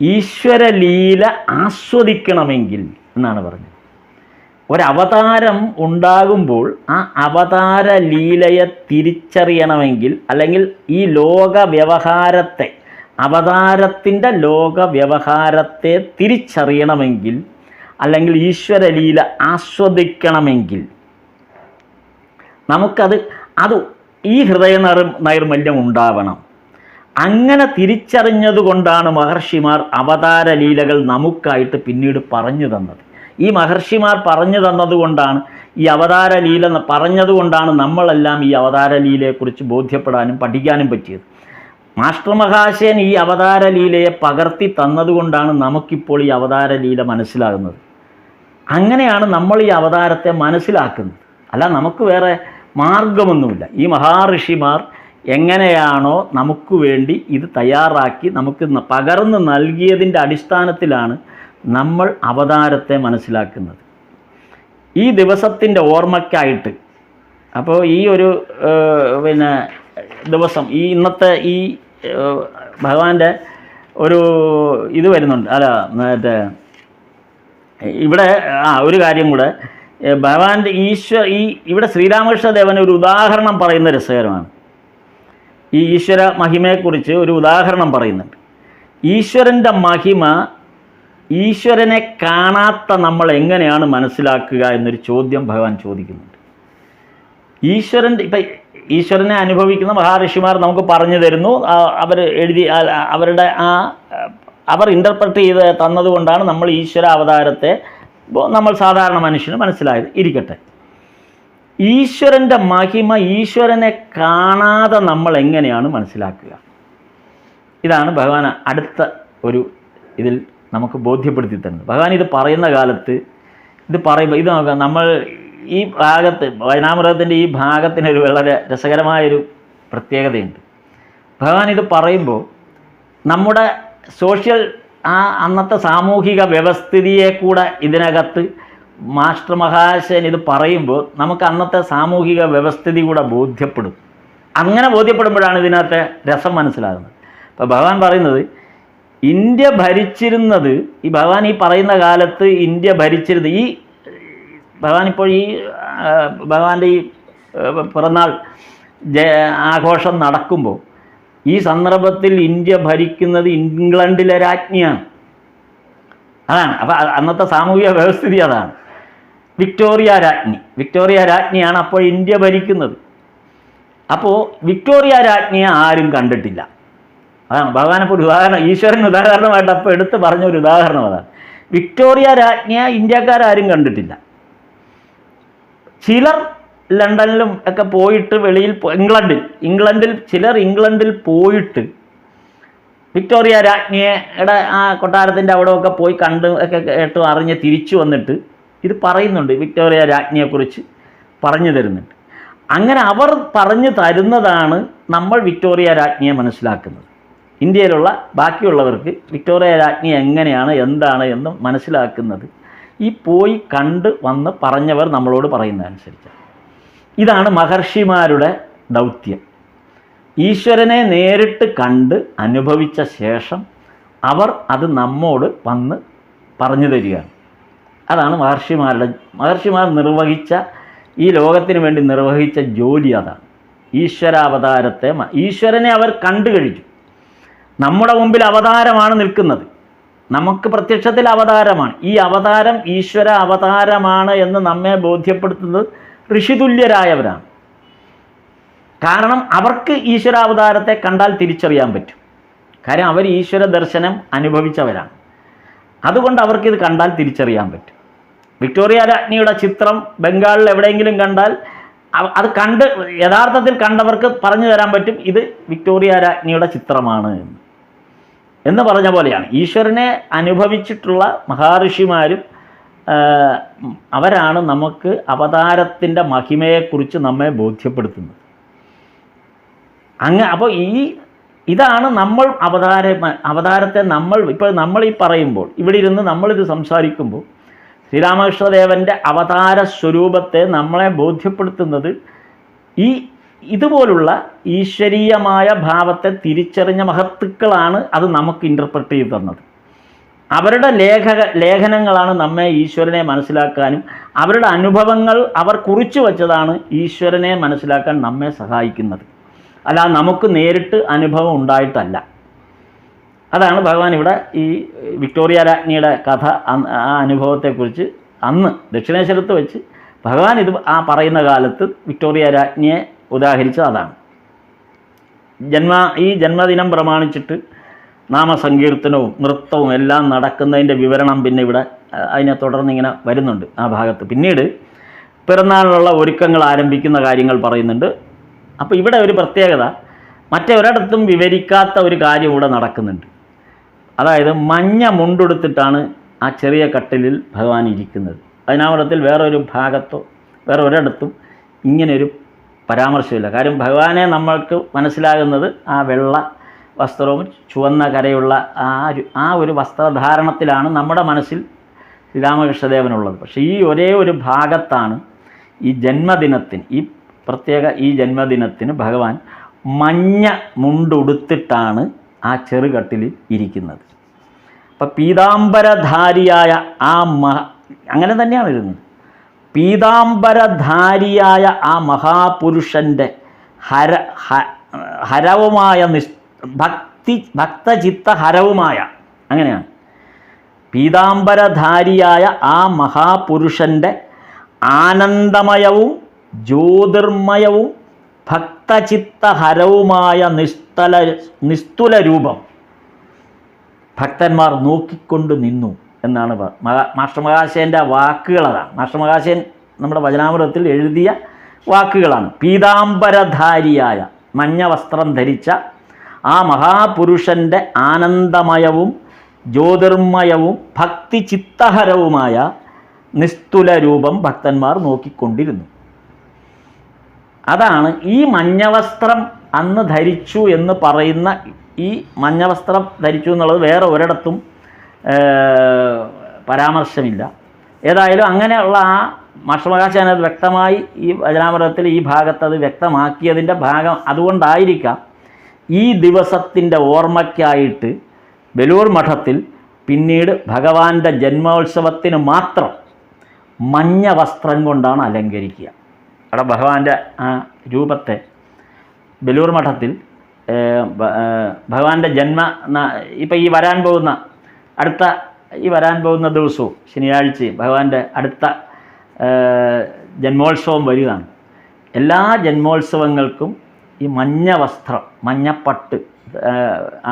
S1: ഈശ്വരലീല ആസ്വദിക്കണമെങ്കിൽ എന്നാണ് പറഞ്ഞത്. ഒരവതാരം ഉണ്ടാകുമ്പോൾ ആ അവതാര ലീലയെ തിരിച്ചറിയണമെങ്കിൽ, അല്ലെങ്കിൽ ഈ ലോക വ്യവഹാരത്തെ, അവതാരത്തിൻ്റെ ലോക വ്യവഹാരത്തെ തിരിച്ചറിയണമെങ്കിൽ, അല്ലെങ്കിൽ ഈശ്വരലീല ആസ്വദിക്കണമെങ്കിൽ നമുക്കത് ഈ ഹൃദയ നൈർമല്യം ഉണ്ടാവണം. അങ്ങനെ തിരിച്ചറിഞ്ഞതുകൊണ്ടാണ് മഹർഷിമാർ അവതാര ലീലകൾ നമുക്കായിട്ട് പിന്നീട് പറഞ്ഞു തന്നത്. ഈ മഹർഷിമാർ പറഞ്ഞു തന്നതുകൊണ്ടാണ്, ഈ അവതാര ലീല പറഞ്ഞതുകൊണ്ടാണ് നമ്മളെല്ലാം ഈ അവതാര ലീലയെക്കുറിച്ച് ബോധ്യപ്പെടാനും പഠിക്കാനും പറ്റിയത്. മാസ്റ്റർ മഹാശയൻ ഈ അവതാര ലീലയെ പകർത്തി തന്നതുകൊണ്ടാണ് നമുക്കിപ്പോൾ ഈ അവതാര ലീല മനസ്സിലാകുന്നത്. അങ്ങനെയാണ് നമ്മൾ ഈ അവതാരത്തെ മനസ്സിലാക്കുന്നത്. അല്ല, നമുക്ക് വേറെ മാർഗമൊന്നുമില്ല. ഈ മഹാഋഷിമാർ എങ്ങനെയാണോ നമുക്ക് വേണ്ടി ഇത് തയ്യാറാക്കി നമുക്ക് പകർന്നു നൽകിയതിൻ്റെ അടിസ്ഥാനത്തിലാണ് നമ്മൾ അവതാരത്തെ മനസ്സിലാക്കുന്നത്. ഈ ദിവസത്തിൻ്റെ ഓർമ്മയ്ക്കായിട്ട്, അപ്പോൾ ഈ ഒരു ദിവസം, ഇന്നത്തെ ഈ ഭഗവാന്റെ ഒരു ഇത് വരുന്നുണ്ട്. മറ്റേ ഇവിടെ ഒരു കാര്യം കൂടെ, ഭഗവാന്റെ ഇവിടെ ശ്രീരാമകൃഷ്ണദേവൻ ഒരു ഉദാഹരണം പറയുന്ന രസകരമാണ്. ഈ ഈശ്വര മഹിമയെക്കുറിച്ച് ഒരു ഉദാഹരണം പറയുന്നുണ്ട്. ഈശ്വരൻ്റെ മഹിമ, ഈശ്വരനെ കാണാത്ത നമ്മൾ എങ്ങനെയാണ് മനസ്സിലാക്കുക എന്നൊരു ചോദ്യം ഭഗവാൻ ചോദിക്കുന്നുണ്ട്. ഈശ്വരനെ അനുഭവിക്കുന്ന മഹാഋഷിമാർ നമുക്ക് പറഞ്ഞു തരുന്നു. അവർ അവർ ഇൻ്റർപ്രറ്റ് ചെയ്ത് തന്നതുകൊണ്ടാണ് നമ്മൾ ഈശ്വര അവതാരത്തെ നമ്മൾ സാധാരണ മനുഷ്യന് മനസ്സിലായത്. ഇരിക്കട്ടെ, ഈശ്വരൻ്റെ മഹിമ, ഈശ്വരനെ കാണാതെ നമ്മൾ എങ്ങനെയാണ് മനസ്സിലാക്കുക? ഇതാണ് ഭഗവാൻ അടുത്ത ഒരു ഇതിൽ നമുക്ക് ബോധ്യപ്പെടുത്തി തരുന്നത്. ഭഗവാൻ ഇത് പറയുന്ന കാലത്ത് ഇത് പറയുമ്പോൾ ഇത് നോക്കാം, നമ്മൾ ഈ ഭാഗത്ത് വചനാമൃതത്തിൻ്റെ ഈ ഭാഗത്തിനൊരു വളരെ രസകരമായൊരു പ്രത്യേകതയുണ്ട്. ഭഗവാൻ ഇത് പറയുമ്പോൾ നമ്മുടെ സോഷ്യൽ അന്നത്തെ സാമൂഹിക വ്യവസ്ഥിതിയെ കൂടെ ഇതിനകത്ത് മാസ്റ്റർ മഹാശയൻ ഇത് പറയുമ്പോൾ നമുക്ക് അന്നത്തെ സാമൂഹിക വ്യവസ്ഥിതി കൂടെ ബോധ്യപ്പെടും. അങ്ങനെ ബോധ്യപ്പെടുമ്പോഴാണ് ഇതിനകത്തെ രസം മനസ്സിലാകുന്നത്. അപ്പോൾ ഭഗവാൻ പറയുന്നത്, ഇന്ത്യ ഭരിച്ചിരുന്നത്, ഈ ഭഗവാൻ ഈ പറയുന്ന കാലത്ത് ഇന്ത്യ ഭരിച്ചിരുന്നത്, ഈ ഭഗവാൻ ഇപ്പോൾ ഈ ഭഗവാന്റെ ഈ പിറന്നാൾ ആഘോഷം നടക്കുമ്പോൾ ഈ സന്ദർഭത്തിൽ ഇന്ത്യ ഭരിക്കുന്നത് ഇംഗ്ലണ്ടിലെ രാജ്ഞിയാണ്. അതാണ് അപ്പോൾ അന്നത്തെ സാമൂഹിക വ്യവസ്ഥിതി അതാണ്. വിക്ടോറിയ രാജ്ഞിയാണ് അപ്പോൾ ഇന്ത്യ ഭരിക്കുന്നത്. അപ്പോൾ വിക്ടോറിയ രാജ്ഞിയെ ആരും കണ്ടിട്ടില്ല. അതാണ് ഭഗവാനിപ്പോൾ ഒരു ഉദാഹരണം, ഈശ്വരൻ ഉദാഹരണമായിട്ട് അപ്പോൾ എടുത്ത് പറഞ്ഞൊരു ഉദാഹരണം അതാണ്. വിക്ടോറിയ രാജ്ഞിയെ ഇന്ത്യക്കാരും കണ്ടിട്ടില്ല. ചിലർ ലണ്ടനിലും ഒക്കെ പോയിട്ട് വെളിയിൽ ചിലർ ഇംഗ്ലണ്ടിൽ പോയിട്ട് വിക്ടോറിയ രാജ്ഞിയുടെ ആ കൊട്ടാരത്തിൻ്റെ അവിടെയൊക്കെ പോയി കണ്ട് ഒക്കെ കേട്ട് അറിഞ്ഞ് തിരിച്ചു വന്നിട്ട് ഇത് പറയുന്നുണ്ട്, വിക്ടോറിയ രാജ്ഞിയെക്കുറിച്ച് പറഞ്ഞു തരുന്നുണ്ട്. അങ്ങനെ അവർ പറഞ്ഞു തരുന്നതാണ് നമ്മൾ വിക്ടോറിയ രാജ്ഞിയെ മനസ്സിലാക്കുന്നത്. ഇന്ത്യയിലുള്ള ബാക്കിയുള്ളവർക്ക് വിക്ടോറിയ രാജ്ഞി എങ്ങനെയാണ് എന്താണ് എന്ന് മനസ്സിലാക്കുന്നത് ഈ പോയി കണ്ട് വന്ന് പറഞ്ഞവർ നമ്മളോട് പറയുന്നതനുസരിച്ച്. ഇതാണ് മഹർഷിമാരുടെ ദൗത്യം. ഈശ്വരനെ നേരിട്ട് കണ്ട് അനുഭവിച്ച ശേഷം അവർ അത് നമ്മോട് വന്ന് പറഞ്ഞു തരികയാണ്. അതാണ് മഹർഷിമാർ നിർവഹിച്ച, ഈ ലോകത്തിന് വേണ്ടി നിർവഹിച്ച ജോലി അതാണ്. ഈശ്വരാവതാരത്തെ, ഈശ്വരനെ അവർ കണ്ടു കഴിഞ്ഞു. നമ്മുടെ മുമ്പിൽ അവതാരമാണ് നിൽക്കുന്നത്, നമുക്ക് പ്രത്യക്ഷത്തിൽ അവതാരമാണ്. ഈ അവതാരം ഈശ്വര അവതാരമാണ് എന്ന് നമ്മെ ബോധ്യപ്പെടുത്തുന്നത് ഋഷിതുല്യരായവരാണ്. കാരണം അവർക്ക് ഈശ്വരാവതാരത്തെ കണ്ടാൽ തിരിച്ചറിയാൻ പറ്റും. കാര്യം അവർ ഈശ്വര ദർശനം അനുഭവിച്ചവരാണ്. അതുകൊണ്ട് അവർക്കിത് കണ്ടാൽ തിരിച്ചറിയാൻ പറ്റും. വിക്ടോറിയ രാജ്ഞിയുടെ ചിത്രം ബംഗാളിൽ എവിടെയെങ്കിലും കണ്ടാൽ അത് കണ്ട് യഥാർത്ഥത്തിൽ കണ്ടവർക്ക് പറഞ്ഞു തരാൻ പറ്റും ഇത് വിക്ടോറിയ രാജ്ഞിയുടെ ചിത്രമാണ് എന്ന് പറഞ്ഞ പോലെയാണ്. ഈശ്വരനെ അനുഭവിച്ചിട്ടുള്ള മഹാഋഷിമാരും അവരാണ് നമുക്ക് അവതാരത്തിൻ്റെ മഹിമയെക്കുറിച്ച് നമ്മെ ബോധ്യപ്പെടുത്തുന്നത്. അപ്പോൾ ഇതാണ് നമ്മൾ അവതാരത്തെ നമ്മൾ ഈ പറയുമ്പോൾ, ഇവിടെ ഇരുന്ന് നമ്മളിത് സംസാരിക്കുമ്പോൾ ശ്രീരാമകൃഷ്ണദേവൻ്റെ അവതാര സ്വരൂപത്തെ നമ്മളെ ബോധ്യപ്പെടുത്തുന്നത് ഇതുപോലുള്ള ഈശ്വരീയമായ ഭാവത്തെ തിരിച്ചറിഞ്ഞ മഹത്തുക്കളാണ് അത് നമുക്ക് ഇൻ്റർപ്രറ്റ് ചെയ്ത് തന്നത്. അവരുടെ ലേഖനങ്ങളാണ് നമ്മെ ഈശ്വരനെ മനസ്സിലാക്കാനും അവരുടെ അനുഭവങ്ങൾ അവർ കുറിച്ചു വച്ചതാണ് ഈശ്വരനെ മനസ്സിലാക്കാൻ നമ്മെ സഹായിക്കുന്നത്. അല്ല നമുക്ക് നേരിട്ട് അനുഭവം ഉണ്ടായിട്ടല്ല. അതാണ് ഭഗവാൻ ഇവിടെ ഈ വിക്ടോറിയ രാജ്ഞിയുടെ കഥ, ആ അനുഭവത്തെക്കുറിച്ച് അന്ന് ദക്ഷിണേശ്വരത്ത് വെച്ച് ഭഗവാൻ പറയുന്ന കാലത്ത് വിക്ടോറിയ രാജ്ഞിയെ ഉദാഹരിച്ചത് അതാണ്. ഈ ജന്മദിനം പ്രമാണിച്ചിട്ട് നാമസങ്കീർത്തനവും നൃത്തവും എല്ലാം നടക്കുന്നതിൻ്റെ വിവരണം പിന്നെ ഇവിടെ അതിനെ തുടർന്നിങ്ങനെ വരുന്നുണ്ട് ആ ഭാഗത്ത്. പിന്നീട് പിറന്നാളിനുള്ള ഒരുക്കങ്ങൾ ആരംഭിക്കുന്ന കാര്യങ്ങൾ പറയുന്നുണ്ട്. അപ്പോൾ ഇവിടെ ഒരു പ്രത്യേകത, മറ്റൊരിടത്തും വിവരിക്കാത്ത ഒരു കാര്യം ഇവിടെ നടക്കുന്നുണ്ട്. അതായത് മഞ്ഞ മുണ്ടെടുത്തിട്ടാണ് ആ ചെറിയ കട്ടിലിൽ ഭഗവാൻ ഇരിക്കുന്നത്. അതിനാവരത്തിൽ വേറൊരു ഭാഗത്തോ വേറെ ഒരിടത്തും ഇങ്ങനെയൊരു പരാമർശമില്ല. കാര്യം ഭഗവാനെ നമ്മൾക്ക് മനസ്സിലാകുന്നത് ആ വെള്ള വസ്ത്രവും ചുവന്ന കരയുള്ള ആ ഒരു വസ്ത്രധാരണത്തിലാണ് നമ്മുടെ മനസ്സിൽ ശ്രീരാമകൃഷ്ണദേവനുള്ളത്. പക്ഷേ ഈ ഒരേ ഒരു ഭാഗത്താണ് ഈ ജന്മദിനത്തിന്, ഈ ജന്മദിനത്തിന് ഭഗവാൻ മഞ്ഞ മുണ്ടുടുത്തിട്ടാണ് ആ ചെറുകട്ടിലിൽ ഇരിക്കുന്നത്. അപ്പം പീതാംബരധാരിയായ അങ്ങനെ തന്നെയാണ് ഇരുന്നത്. പീതാംബരധാരിയായ ആ മഹാപുരുഷൻ്റെ ഹരവുമായ ഭക്തചിത്ത ഹരവുമായ, അങ്ങനെയാണ് പീതാംബരധാരിയായ ആ മഹാപുരുഷൻ്റെ ആനന്ദമയവും ജ്യോതിർമയവും ഭക്തചിത്തഹരവുമായ നിസ്തുല രൂപം ഭക്തന്മാർ നോക്കിക്കൊണ്ട് നിന്നു എന്നാണ് മാസ്റ്റർ മഹാശയൻ്റെ വാക്കുകൾ. അതാണ് മാസ്റ്റർ മഹാശയൻ നമ്മുടെ വചനാമൃതത്തിൽ എഴുതിയ വാക്കുകളാണ്. പീതാംബരധാരിയായ, മഞ്ഞ വസ്ത്രം ധരിച്ച ആ മഹാപുരുഷൻ്റെ ആനന്ദമയവും ജ്യോതിർമയവും ഭക്തിചിത്തഹരവുമായ നിസ്തുല രൂപം ഭക്തന്മാർ നോക്കിക്കൊണ്ടിരുന്നു. അതാണ് ഈ മഞ്ഞവസ്ത്രം അന്ന് ധരിച്ചു എന്ന് പറയുന്ന, ഈ മഞ്ഞവസ്ത്രം ധരിച്ചു എന്നുള്ളത് വേറെ ഒരിടത്തും പരാമർശമില്ല. ഏതായാലും അങ്ങനെയുള്ള ആ മാസ്റ്റർമഹാശയൻ അത് വ്യക്തമായി ഈ വചനാമൃതത്തിൽ ഈ ഭാഗത്ത് അത് വ്യക്തമാക്കിയതിൻ്റെ ഭാഗം അതുകൊണ്ടായിരിക്കാം ഈ ദിവസത്തിൻ്റെ ഓർമ്മയ്ക്കായിട്ട് ബലൂർ മഠത്തിൽ പിന്നീട് ഭഗവാന്റെ ജന്മോത്സവത്തിന് മാത്രം മഞ്ഞ വസ്ത്രം കൊണ്ടാണ് അലങ്കരിക്കുക. അവിടെ ഭഗവാന്റെ ആ രൂപത്തെ ബലൂർ മഠത്തിൽ ഭഗവാന്റെ ഇപ്പം ഈ വരാൻ പോകുന്ന ദിവസവും ശനിയാഴ്ചയും ഭഗവാന്റെ അടുത്ത ജന്മോത്സവം വരികയാണ്. എല്ലാ ജന്മോത്സവങ്ങൾക്കും ഈ മഞ്ഞ വസ്ത്രം, മഞ്ഞപ്പട്ട്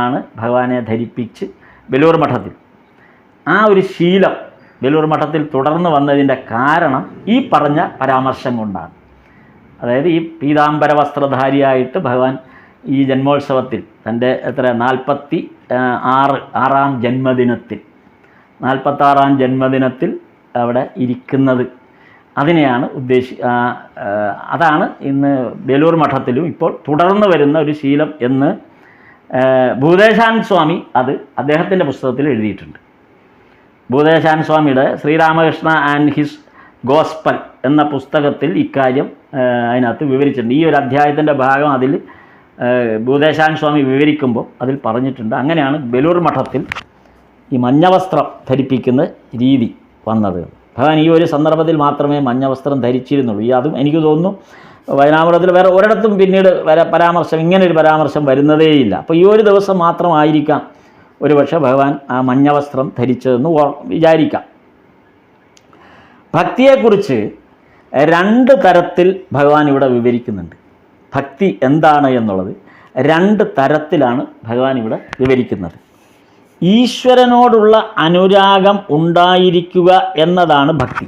S1: ആണ് ഭഗവാനെ ധരിപ്പിച്ച് ബലൂർ മഠത്തിൽ ആ ഒരു ശീലം ബലൂർ മഠത്തിൽ തുടർന്ന് വന്നതിൻ്റെ കാരണം ഈ പറഞ്ഞ പരാമർശം കൊണ്ടാണ്. അതായത് ഈ പീതാംബര വസ്ത്രധാരിയായിട്ട് ഭഗവാൻ ഈ ജന്മോത്സവത്തിൽ തൻ്റെ 46ാം ജന്മദിനത്തിൽ അവിടെ ഇരിക്കുന്നത്, അതിനെയാണ് അതാണ് ഇന്ന് ബേലൂർ മഠത്തിലും ഇപ്പോൾ തുടർന്ന് വരുന്ന ഒരു ശീലം എന്ന് ഭൂദേശാനന്ദ സ്വാമി അത് അദ്ദേഹത്തിൻ്റെ പുസ്തകത്തിൽ എഴുതിയിട്ടുണ്ട്. ഭൂദേശാനന്ദ സ്വാമിയുടെ ശ്രീരാമകൃഷ്ണ ആൻഡ് ഹിസ് ഗോസ്പൽ എന്ന പുസ്തകത്തിൽ ഇക്കാര്യം അതിനകത്ത് വിവരിച്ചിട്ടുണ്ട്. ഈ ഒരു അധ്യായത്തിൻ്റെ ഭാഗം അതിൽ ഭൂദേശാനന്ദ സ്വാമി വിവരിക്കുമ്പോൾ അതിൽ പറഞ്ഞിട്ടുണ്ട്. അങ്ങനെയാണ് ബേലൂർ മഠത്തിൽ ഈ മഞ്ഞവസ്ത്രം ധരിപ്പിക്കുന്ന രീതി വന്നത്. ഭഗവാൻ ഈ ഒരു സന്ദർഭത്തിൽ മാത്രമേ മഞ്ഞവസ്ത്രം ധരിച്ചിരുന്നുള്ളൂ. അതും എനിക്ക് തോന്നുന്നു വചനാമൃതത്തിൽ വേറെ ഒരിടത്തും പിന്നീട് പരാമർശം, ഇങ്ങനൊരു പരാമർശം വരുന്നതേയില്ല. അപ്പോൾ ഈ ഒരു ദിവസം മാത്രമായിരിക്കാം ഒരുപക്ഷെ ഭഗവാൻ ആ മഞ്ഞവസ്ത്രം ധരിച്ചതെന്ന് വിചാരിക്കാം. ഭക്തിയെക്കുറിച്ച് 2 തരത്തിൽ ഭഗവാൻ ഇവിടെ വിവരിക്കുന്നുണ്ട്. ഭക്തി എന്താണ് എന്നുള്ളത് 2 തരത്തിലാണ് ഭഗവാൻ ഇവിടെ വിവരിക്കുന്നത്. ഈശ്വരനോടുള്ള അനുരാഗം ഉണ്ടായിരിക്കുക എന്നതാണ് ഭക്തി.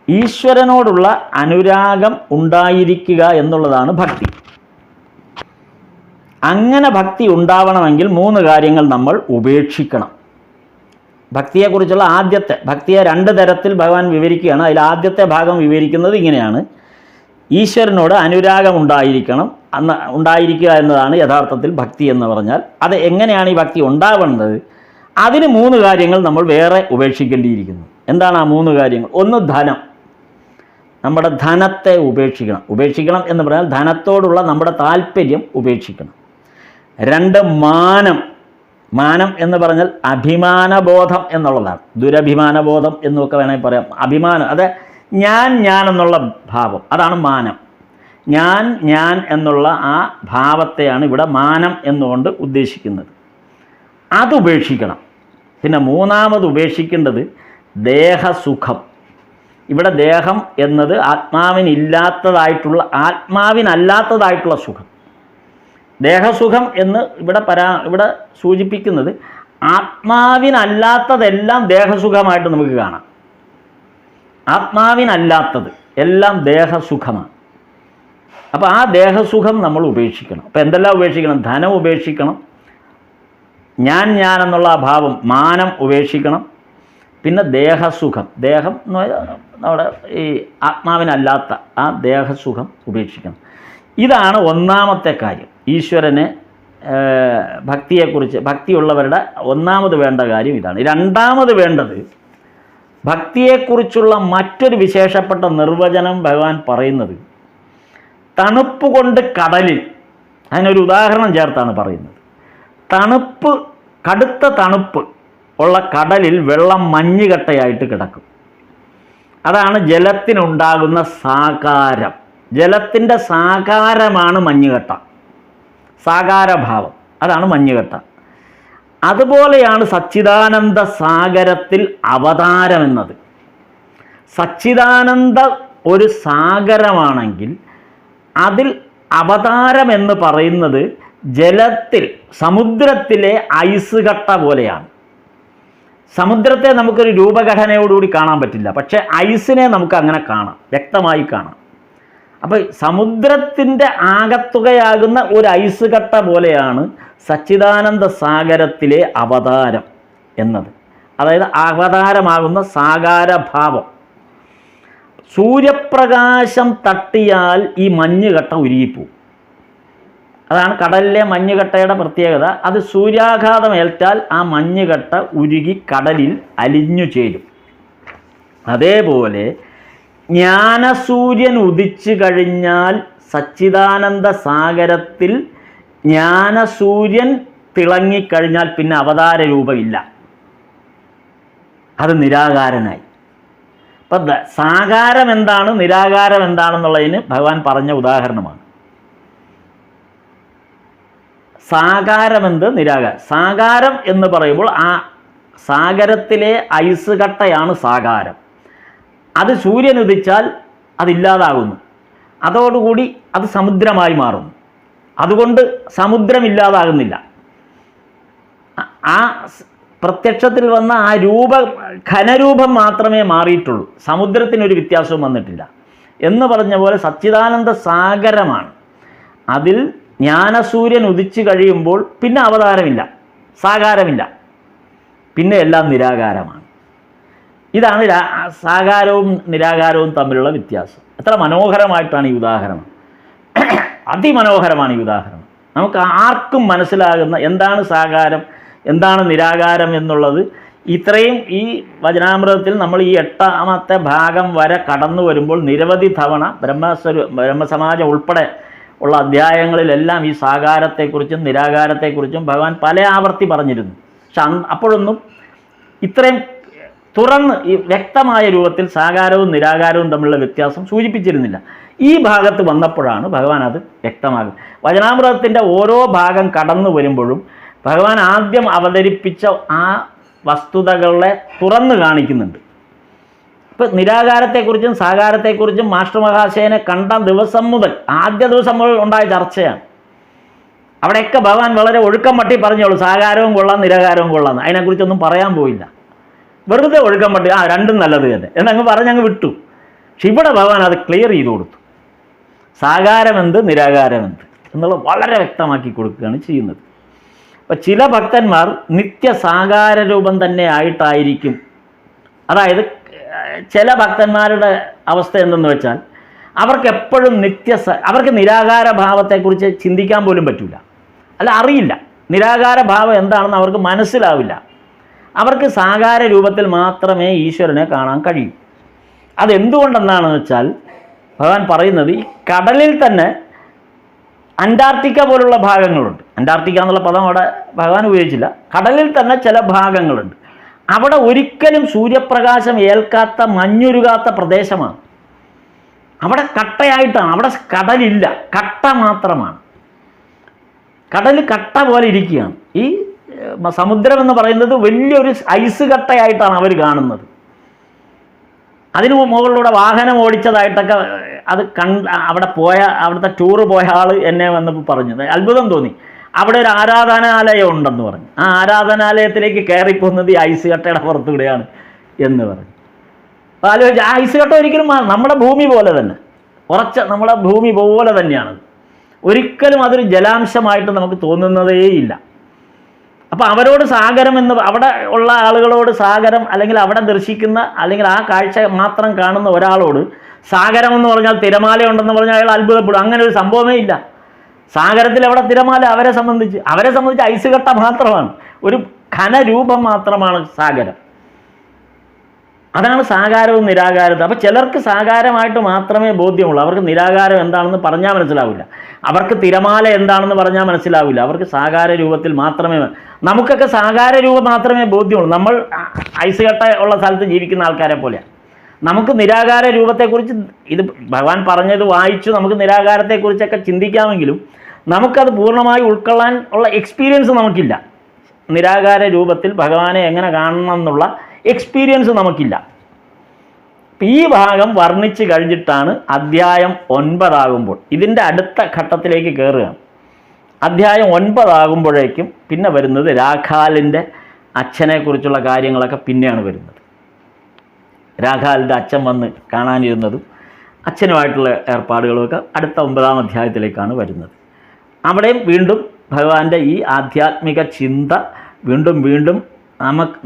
S1: ഈശ്വരനോടുള്ള അനുരാഗം ഉണ്ടായിരിക്കുക എന്നുള്ളതാണ് ഭക്തി. അങ്ങനെ ഭക്തി ഉണ്ടാവണമെങ്കിൽ 3 കാര്യങ്ങൾ നമ്മൾ ഉപേക്ഷിക്കണം. ഭക്തിയെക്കുറിച്ചുള്ള ഭക്തിയെ 2 തരത്തിൽ ഭഗവാൻ വിവരിക്കുകയാണ്. അതിൽ ആദ്യത്തെ ഭാഗം വിവരിക്കുന്നത് ഇങ്ങനെയാണ്: ഈശ്വരനോട് അനുരാഗം ഉണ്ടായിരിക്കുക എന്നതാണ് യഥാർത്ഥത്തിൽ ഭക്തി എന്ന് പറഞ്ഞാൽ. അത് എങ്ങനെയാണ് ഈ ഭക്തി ഉണ്ടാവേണ്ടത്? അതിന് 3 കാര്യങ്ങൾ നമ്മൾ വേറെ ഉപേക്ഷിക്കേണ്ടിയിരിക്കുന്നു. എന്താണ് ആ 3 കാര്യങ്ങൾ? ഒന്ന്, ധനം. നമ്മുടെ ധനത്തെ ഉപേക്ഷിക്കണം എന്ന് പറഞ്ഞാൽ ധനത്തോടുള്ള നമ്മുടെ താല്പര്യം ഉപേക്ഷിക്കണം. 2, മാനം എന്ന് പറഞ്ഞാൽ അഭിമാനബോധം എന്നുള്ളതാണ്. ദുരഭിമാനബോധം എന്നൊക്കെ വേണമെങ്കിൽ പറയാം. അഭിമാനം, അത് ഞാൻ എന്നുള്ള ഭാവം, അതാണ് മാനം. ഞാൻ എന്നുള്ള ആ ഭാവത്തെയാണ് ഇവിടെ മാനം എന്നുകൊണ്ട് ഉദ്ദേശിക്കുന്നത്. അത് ഉപേക്ഷിക്കണം. പിന്നെ 3ാമത് ഉപേക്ഷിക്കേണ്ടത് ദേഹസുഖം. ഇവിടെ ദേഹം എന്നത് ആത്മാവിനല്ലാത്തതായിട്ടുള്ള സുഖം. ദേഹസുഖം എന്ന് ഇവിടെ സൂചിപ്പിക്കുന്നത് ആത്മാവിനല്ലാത്തതെല്ലാം ദേഹസുഖമായിട്ട് നമുക്ക് കാണാം. ആത്മാവിനല്ലാത്തത് എല്ലാം ദേഹസുഖമാണ്. അപ്പോൾ ആ ദേഹസുഖം നമ്മൾ ഉപേക്ഷിക്കണം. അപ്പോൾ എന്തെല്ലാം ഉപേക്ഷിക്കണം? ധനം ഉപേക്ഷിക്കണം, ഞാൻ എന്നുള്ള ഭാവം, മാനം ഉപേക്ഷിക്കണം, പിന്നെ ദേഹസുഖം, ദേഹം എന്ന് പറഞ്ഞാൽ നമ്മുടെ ഈ ആത്മാവിനല്ലാത്ത ആ ദേഹസുഖം ഉപേക്ഷിക്കണം. ഇതാണ് 1ാമത്തെ കാര്യം. ഈശ്വരനെ ഭക്തിയുള്ളവരുടെ 1ാമത് വേണ്ട കാര്യം ഇതാണ്. 2ാമത് വേണ്ടത്, ഭക്തിയെക്കുറിച്ചുള്ള മറ്റൊരു വിശേഷപ്പെട്ട നിർവചനം ഭഗവാൻ പറയുന്നത് തണുപ്പ് കൊണ്ട് കടലിൽ, അതിനൊരു ഉദാഹരണം ചേർത്താണ് പറയുന്നത്. കടുത്ത തണുപ്പ് ഉള്ള കടലിൽ വെള്ളം മഞ്ഞുകട്ടയായിട്ട് കിടക്കും. അതാണ് ജലത്തിനുണ്ടാകുന്ന സാകാരം. ജലത്തിൻ്റെ സാകാരമാണ് മഞ്ഞുകട്ട, സാകാരഭാവം, അതാണ് മഞ്ഞുകട്ട. അതുപോലെയാണ് സച്ചിദാനന്ദ സാഗരത്തിൽ അവതാരം എന്നത്. സച്ചിദാനന്ദ ഒരു സാഗരമാണെങ്കിൽ അതിൽ അവതാരം എന്ന് പറയുന്നത് സമുദ്രത്തിലെ ഐസ് കട്ട പോലെയാണ്. സമുദ്രത്തെ നമുക്കൊരു രൂപഘടനയോടുകൂടി കാണാൻ പറ്റില്ല, പക്ഷേ ഐസിനെ നമുക്ക് അങ്ങനെ കാണാം, വ്യക്തമായി കാണാം. അപ്പോൾ സമുദ്രത്തിൻ്റെ ആകത്തുകയാകുന്ന ഒരു ഐസ് കട്ട പോലെയാണ് സച്ചിദാനന്ദ സാഗരത്തിലെ അവതാരം എന്നത്. അതായത് അവതാരമാകുന്ന സാകാരഭാവം. സൂര്യപ്രകാശം തട്ടിയാൽ ഈ മഞ്ഞുകട്ട ഉരുകിപ്പോവും. അതാണ് കടലിലെ മഞ്ഞുകട്ടയുടെ പ്രത്യേകത. അത് സൂര്യാഘാതം ഏൽറ്റാൽ ആ മഞ്ഞുകട്ട ഉരുകി കടലിൽ അലിഞ്ഞു ചേരും. അതേപോലെ ജ്ഞാനസൂര്യൻ ഉദിച്ചു കഴിഞ്ഞാൽ സച്ചിദാനന്ദ സാഗരത്തിൽ ജ്ഞാനസൂര്യൻ തിളങ്ങിക്കഴിഞ്ഞാൽ പിന്നെ അവതാര രൂപമില്ല, അത് നിരാകാരനായി. അപ്പം സാകാരം എന്താണ്, നിരാകാരം എന്താണെന്നുള്ളതിന് ഭഗവാൻ പറഞ്ഞ ഉദാഹരണമാണ്. സാകാരമെന്ത്, നിരാകാരം. സാകാരം എന്ന് പറയുമ്പോൾ ആ സാഗരത്തിലെ ഐസ് കട്ടയാണ് സാകാരം. അത് സൂര്യൻ ഉദിച്ചാൽ അതില്ലാതാകുന്നു, അതോടുകൂടി അത് സമുദ്രമായി മാറുന്നു. അതുകൊണ്ട് സമുദ്രമില്ലാതാകുന്നില്ല. ആ പ്രത്യക്ഷത്തിൽ വന്ന ആ ഘനരൂപം മാത്രമേ മാറിയിട്ടുള്ളൂ, സമുദ്രത്തിനൊരു വ്യത്യാസവും വന്നിട്ടില്ല. എന്ന് പറഞ്ഞ പോലെ സച്ചിദാനന്ദ സാഗരമാണ്. അതിൽ ജ്ഞാനസൂര്യൻ ഉദിച്ചു കഴിയുമ്പോൾ പിന്നെ അവതാരമില്ല, സാകാരമില്ല, പിന്നെ എല്ലാം നിരാകാരമാണ്. ഇതാണ് സാകാരവും നിരാകാരവും തമ്മിലുള്ള വ്യത്യാസം. എത്ര മനോഹരമായിട്ടാണ് ഈ ഉദാഹരണം, അതിമനോഹരമാണ് ഈ ഉദാഹരണം. നമുക്ക് ആർക്കും മനസ്സിലാകുന്ന എന്താണ് സാകാരം, എന്താണ് നിരാകാരം എന്നുള്ളത് ഇത്രയും ഈ വചനാമൃതത്തിൽ നമ്മൾ ഈ 8ാമത്തെ ഭാഗം വരെ കടന്നു വരുമ്പോൾ നിരവധി തവണ ബ്രഹ്മസമാജം ഉൾപ്പെടെ ഉള്ള അധ്യായങ്ങളിലെല്ലാം ഈ സാകാരത്തെക്കുറിച്ചും നിരാകാരത്തെക്കുറിച്ചും ഭഗവാൻ പല ആവർത്തി പറഞ്ഞിരുന്നു. പക്ഷെ അപ്പോഴൊന്നും ഇത്രയും തുറന്ന് ഈ വ്യക്തമായ രൂപത്തിൽ സാകാരവും നിരാകാരവും തമ്മിലുള്ള വ്യത്യാസം സൂചിപ്പിച്ചിരുന്നില്ല. ഈ ഭാഗത്ത് വന്നപ്പോഴാണ് ഭഗവാൻ അത് വ്യക്തമാകുന്നത്. വചനാമൃതത്തിൻ്റെ ഓരോ ഭാഗം കടന്നു വരുമ്പോഴും ഭഗവാൻ ആദ്യം അവതരിപ്പിച്ച ആ വസ്തുതകളെ തുറന്നു കാണിക്കുന്നുണ്ട്. ഇപ്പം നിരാകാരത്തെക്കുറിച്ചും സാകാരത്തെക്കുറിച്ചും മാസ്റ്റർ മഹാശയനെ കണ്ട ദിവസം മുതൽ, ആദ്യ ദിവസം മുതൽ ഉണ്ടായ ചർച്ചയാണ്. അവിടെയൊക്കെ ഭഗവാൻ വളരെ ഒഴുക്കം പട്ടി പറഞ്ഞോളൂ, സാകാരവും കൊള്ളാം നിരാകാരവും കൊള്ളാം, അതിനെക്കുറിച്ചൊന്നും പറയാൻ പോയില്ല. വെറുതെ ഒഴുക്കം പട്ടി രണ്ടും നല്ലത് തന്നെ എന്നങ്ങ് പറഞ്ഞങ്ങ് വിട്ടു. പക്ഷെ ഇവിടെ ഭഗവാൻ അത് ക്ലിയർ ചെയ്ത് കൊടുത്തു. സാകാരമെന്ത് നിരാകാരമെന്ത് എന്നുള്ളത് വളരെ വ്യക്തമാക്കി കൊടുക്കുകയാണ് ചെയ്യുന്നത്. അപ്പം ചില ഭക്തന്മാർ നിത്യസാകാര രൂപം തന്നെ ആയിട്ടായിരിക്കും. അതായത് ചില ഭക്തന്മാരുടെ അവസ്ഥ എന്തെന്ന് വെച്ചാൽ അവർക്ക് എപ്പോഴും അവർക്ക് നിരാകാര ഭാവത്തെക്കുറിച്ച് ചിന്തിക്കാൻ പോലും പറ്റില്ല, അല്ല അറിയില്ല. നിരാകാര ഭാവം എന്താണെന്ന് അവർക്ക് മനസ്സിലാവില്ല. അവർക്ക് സാകാര രൂപത്തിൽ മാത്രമേ ഈശ്വരനെ കാണാൻ കഴിയൂ. അതെന്തുകൊണ്ടെന്നാണെന്ന് വെച്ചാൽ ഭഗവാൻ പറയുന്നത് ഈ കടലിൽ തന്നെ അന്റാർട്ടിക്ക പോലുള്ള ഭാഗങ്ങളുണ്ട്. അന്റാർട്ടിക്ക എന്നുള്ള പദം അവിടെ ഭഗവാൻ ഉപയോഗിച്ചില്ല. കടലിൽ തന്നെ ചില ഭാഗങ്ങളുണ്ട്. അവിടെ ഒരിക്കലും സൂര്യപ്രകാശം ഏൽക്കാത്ത മഞ്ഞുരുകാത്ത പ്രദേശമാണ്. അവിടെ കട്ടയായിട്ടാണ്, അവിടെ കടലില്ല, കട്ട മാത്രമാണ്. കടൽ കട്ട പോലെ ഇരിക്കുകയാണ്. ഈ സമുദ്രം എന്ന് പറയുന്നത് വലിയൊരു ഐസ് കട്ടയായിട്ടാണ് അവർ കാണുന്നത്. അതിന് മുകളിലൂടെ വാഹനം ഓടിച്ചതായിട്ടൊക്കെ അത് അവിടെ അവിടുത്തെ ടൂറ് പോയ ആൾ എന്നെ വന്നപ്പോൾ പറഞ്ഞത് അത്ഭുതം തോന്നി. അവിടെ ഒരു ആരാധനാലയം ഉണ്ടെന്ന് പറഞ്ഞു. ആ ആരാധനാലയത്തിലേക്ക് കയറിപ്പോകുന്നത് ഈ ഐസ് കട്ടയുടെ പുറത്തുകൂടെയാണ് എന്ന് പറഞ്ഞു. അപ്പോൾ ആലോചിച്ച്, ആ ഐസ് കട്ട ഒരിക്കലും നമ്മുടെ ഭൂമി പോലെ തന്നെ, നമ്മുടെ ഭൂമി പോലെ തന്നെയാണ്. ഒരിക്കലും അതൊരു ജലാംശമായിട്ട് നമുക്ക് തോന്നുന്നതേയില്ല. അപ്പോൾ അവരോട് സാഗരം എന്ന്, അവിടെ ഉള്ള ആളുകളോട് സാഗരം, അല്ലെങ്കിൽ അവിടെ ദർശിക്കുന്ന അല്ലെങ്കിൽ ആ കാഴ്ച മാത്രം കാണുന്ന ഒരാളോട് സാഗരം എന്ന് പറഞ്ഞാൽ തിരമാല ഉണ്ടെന്ന് പറഞ്ഞാൽ അയാൾ അത്ഭുതപ്പെടും. അങ്ങനെ ഒരു സംഭവമേ ഇല്ല. സാഗരത്തിൽ അവിടെ തിരമാല അവരെ സംബന്ധിച്ച് ഐസ് കട്ട മാത്രമാണ്, ഒരു ഘനരൂപം മാത്രമാണ് സാഗരം. അതാണ് സാകാരവും നിരാകാരവും. അപ്പോൾ ചിലർക്ക് സാകാരമായിട്ട് മാത്രമേ ബോധ്യമുള്ളൂ. അവർക്ക് നിരാകാരം എന്താണെന്ന് പറഞ്ഞാൽ മനസ്സിലാവില്ല. അവർക്ക് തിരമാല എന്താണെന്ന് പറഞ്ഞാൽ മനസ്സിലാവില്ല. അവർക്ക് സാകാര രൂപത്തിൽ മാത്രമേ, നമുക്കൊക്കെ സാകാര രൂപം മാത്രമേ ബോധ്യമുള്ളൂ. നമ്മൾ ഐസ് കട്ട ഉള്ള സ്ഥലത്ത് ജീവിക്കുന്ന ആൾക്കാരെ പോലെയാണ്. നമുക്ക് നിരാകാര രൂപത്തെക്കുറിച്ച്, ഇത് ഭഗവാൻ പറഞ്ഞത് വായിച്ചു നമുക്ക് നിരാകാരത്തെക്കുറിച്ചൊക്കെ ചിന്തിക്കാമെങ്കിലും നമുക്കത് പൂർണ്ണമായി ഉൾക്കൊള്ളാൻ ഉള്ള എക്സ്പീരിയൻസ് നമുക്കില്ല. നിരാകാര രൂപത്തിൽ ഭഗവാനെ എങ്ങനെ കാണണം എന്നുള്ള എക്സ്പീരിയൻസ് നമുക്കില്ല. ഈ ഭാഗം വർണ്ണിച്ച് കഴിഞ്ഞിട്ടാണ് അധ്യായം 9 ആകുമ്പോൾ ഇതിൻ്റെ അടുത്ത ഘട്ടത്തിലേക്ക് കയറുകയാണ്. അധ്യായം 9 ആകുമ്പോഴേക്കും പിന്നെ വരുന്നത് രാഖാലിൻ്റെ അച്ഛനെക്കുറിച്ചുള്ള കാര്യങ്ങളൊക്കെ പിന്നെയാണ് വരുന്നത്. രാഖാലിൻ്റെ അച്ഛൻ വന്ന് കാണാനിരുന്നതും അച്ഛനുമായിട്ടുള്ള ഏർപ്പാടുകളുമൊക്കെ അടുത്ത 9ാം അധ്യായത്തിലേക്കാണ് വരുന്നത്. അവിടെയും വീണ്ടും ഭഗവാന്റെ ഈ ആധ്യാത്മിക ചിന്ത വീണ്ടും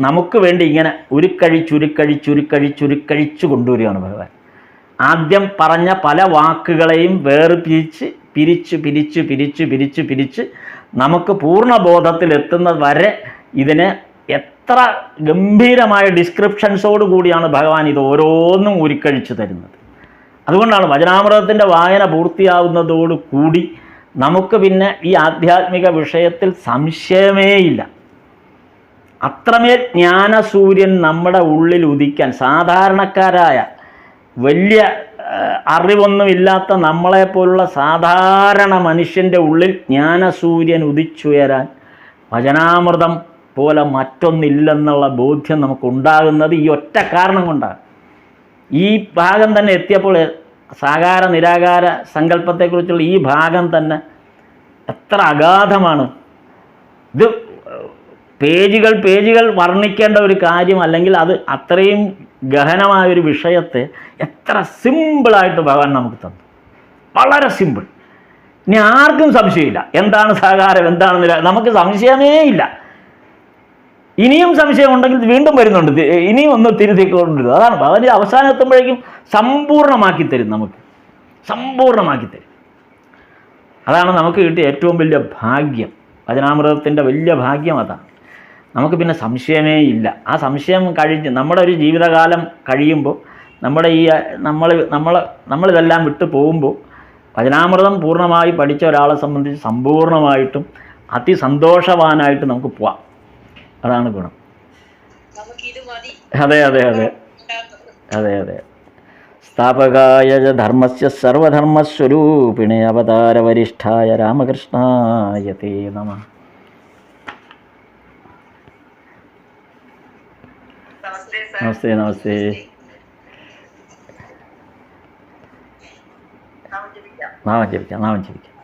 S1: നമുക്ക് വേണ്ടി ഇങ്ങനെ ഉരുക്കഴിച്ചു കൊണ്ടുവരികയാണ് ഭഗവാൻ. ആദ്യം പറഞ്ഞ പല വാക്കുകളെയും പിരിച്ച് നമുക്ക് പൂർണ്ണബോധത്തിലെത്തുന്നത് വരെ ഇതിനെ എത്ര ഗംഭീരമായ ഡിസ്ക്രിപ്ഷൻസോട് കൂടിയാണ് ഭഗവാൻ ഇത് ഓരോന്നും ഉരുക്കഴിച്ചു തരുന്നത്. അതുകൊണ്ടാണ് വചനാമൃതത്തിൻ്റെ വായന പൂർത്തിയാവുന്നതോടുകൂടി നമുക്ക് പിന്നെ ഈ ആധ്യാത്മിക വിഷയത്തിൽ സംശയമേയില്ല. അത്രമേൽ ജ്ഞാനസൂര്യൻ നമ്മുടെ ഉള്ളിൽ ഉദിക്കാൻ, സാധാരണക്കാരായ വലിയ അറിവൊന്നുമില്ലാത്ത നമ്മളെപ്പോലുള്ള സാധാരണ മനുഷ്യൻ്റെ ഉള്ളിൽ ജ്ഞാനസൂര്യൻ ഉദിച്ചുയരാൻ വചനാമൃതം പോലെ മറ്റൊന്നില്ലെന്നുള്ള ബോധ്യം നമുക്കുണ്ടാകുന്നത് ഈ ഒറ്റ കാരണം കൊണ്ടാണ്. ഈ ഭാഗം തന്നെ എത്തിയപ്പോൾ സാകാര നിരാകാര സങ്കല്പത്തെക്കുറിച്ചുള്ള ഈ ഭാഗം തന്നെ എത്ര അഗാധമാണ്. ഇത് പേജുകൾ വർണ്ണിക്കേണ്ട ഒരു കാര്യം, അല്ലെങ്കിൽ അത് അത്രയും ഗഹനമായൊരു വിഷയത്തെ എത്ര സിമ്പിളായിട്ട് ഭഗവാൻ നമുക്ക് തന്നു. വളരെ സിമ്പിൾ. ഇനി ആർക്കും സംശയമില്ല എന്താണ് സാകാരം, എന്താണ് നിരാകാരം, നമുക്ക് സംശയമേ ഇല്ല. ഇനിയും സംശയമുണ്ടെങ്കിൽ വീണ്ടും വരുന്നുണ്ട്, ഇനിയും ഒന്ന് തിരുത്തിക്കൊണ്ടിരുന്നു. അതാണ് ഭഗവാൻ അവസാനം എത്തുമ്പോഴേക്കും സമ്പൂർണ്ണമാക്കി തരും, നമുക്ക് സമ്പൂർണ്ണമാക്കി തരും. അതാണ് നമുക്ക് കിട്ടിയ ഏറ്റവും വലിയ ഭാഗ്യം. വചനാമൃതത്തിൻ്റെ വലിയ ഭാഗ്യം അതാണ്. നമുക്ക് പിന്നെ സംശയമേ ഇല്ല. ആ സംശയം കഴിഞ്ഞ് നമ്മുടെ ഒരു ജീവിതകാലം കഴിയുമ്പോൾ നമ്മുടെ ഈ നമ്മളിതെല്ലാം വിട്ടു പോകുമ്പോൾ വചനാമൃതം പൂർണ്ണമായി പഠിച്ച ഒരാളെ സംബന്ധിച്ച് സമ്പൂർണ്ണമായിട്ടും അതിസന്തോഷവാനായിട്ട് നമുക്ക് പോവാം. അതാണ് ഗുണം. അതെ അതെ അതെ അതെ അതെ. സ്ഥാപകായ ധർമ്മസ്യ സർവധർമ്മസ്വരൂപിണേ അവതാരവരിഷ്ഠായ രാമകൃഷ്ണായ തേ നമഃ. നമസ്തേ നമസ്തേ. നാമം ജപിക്കാം.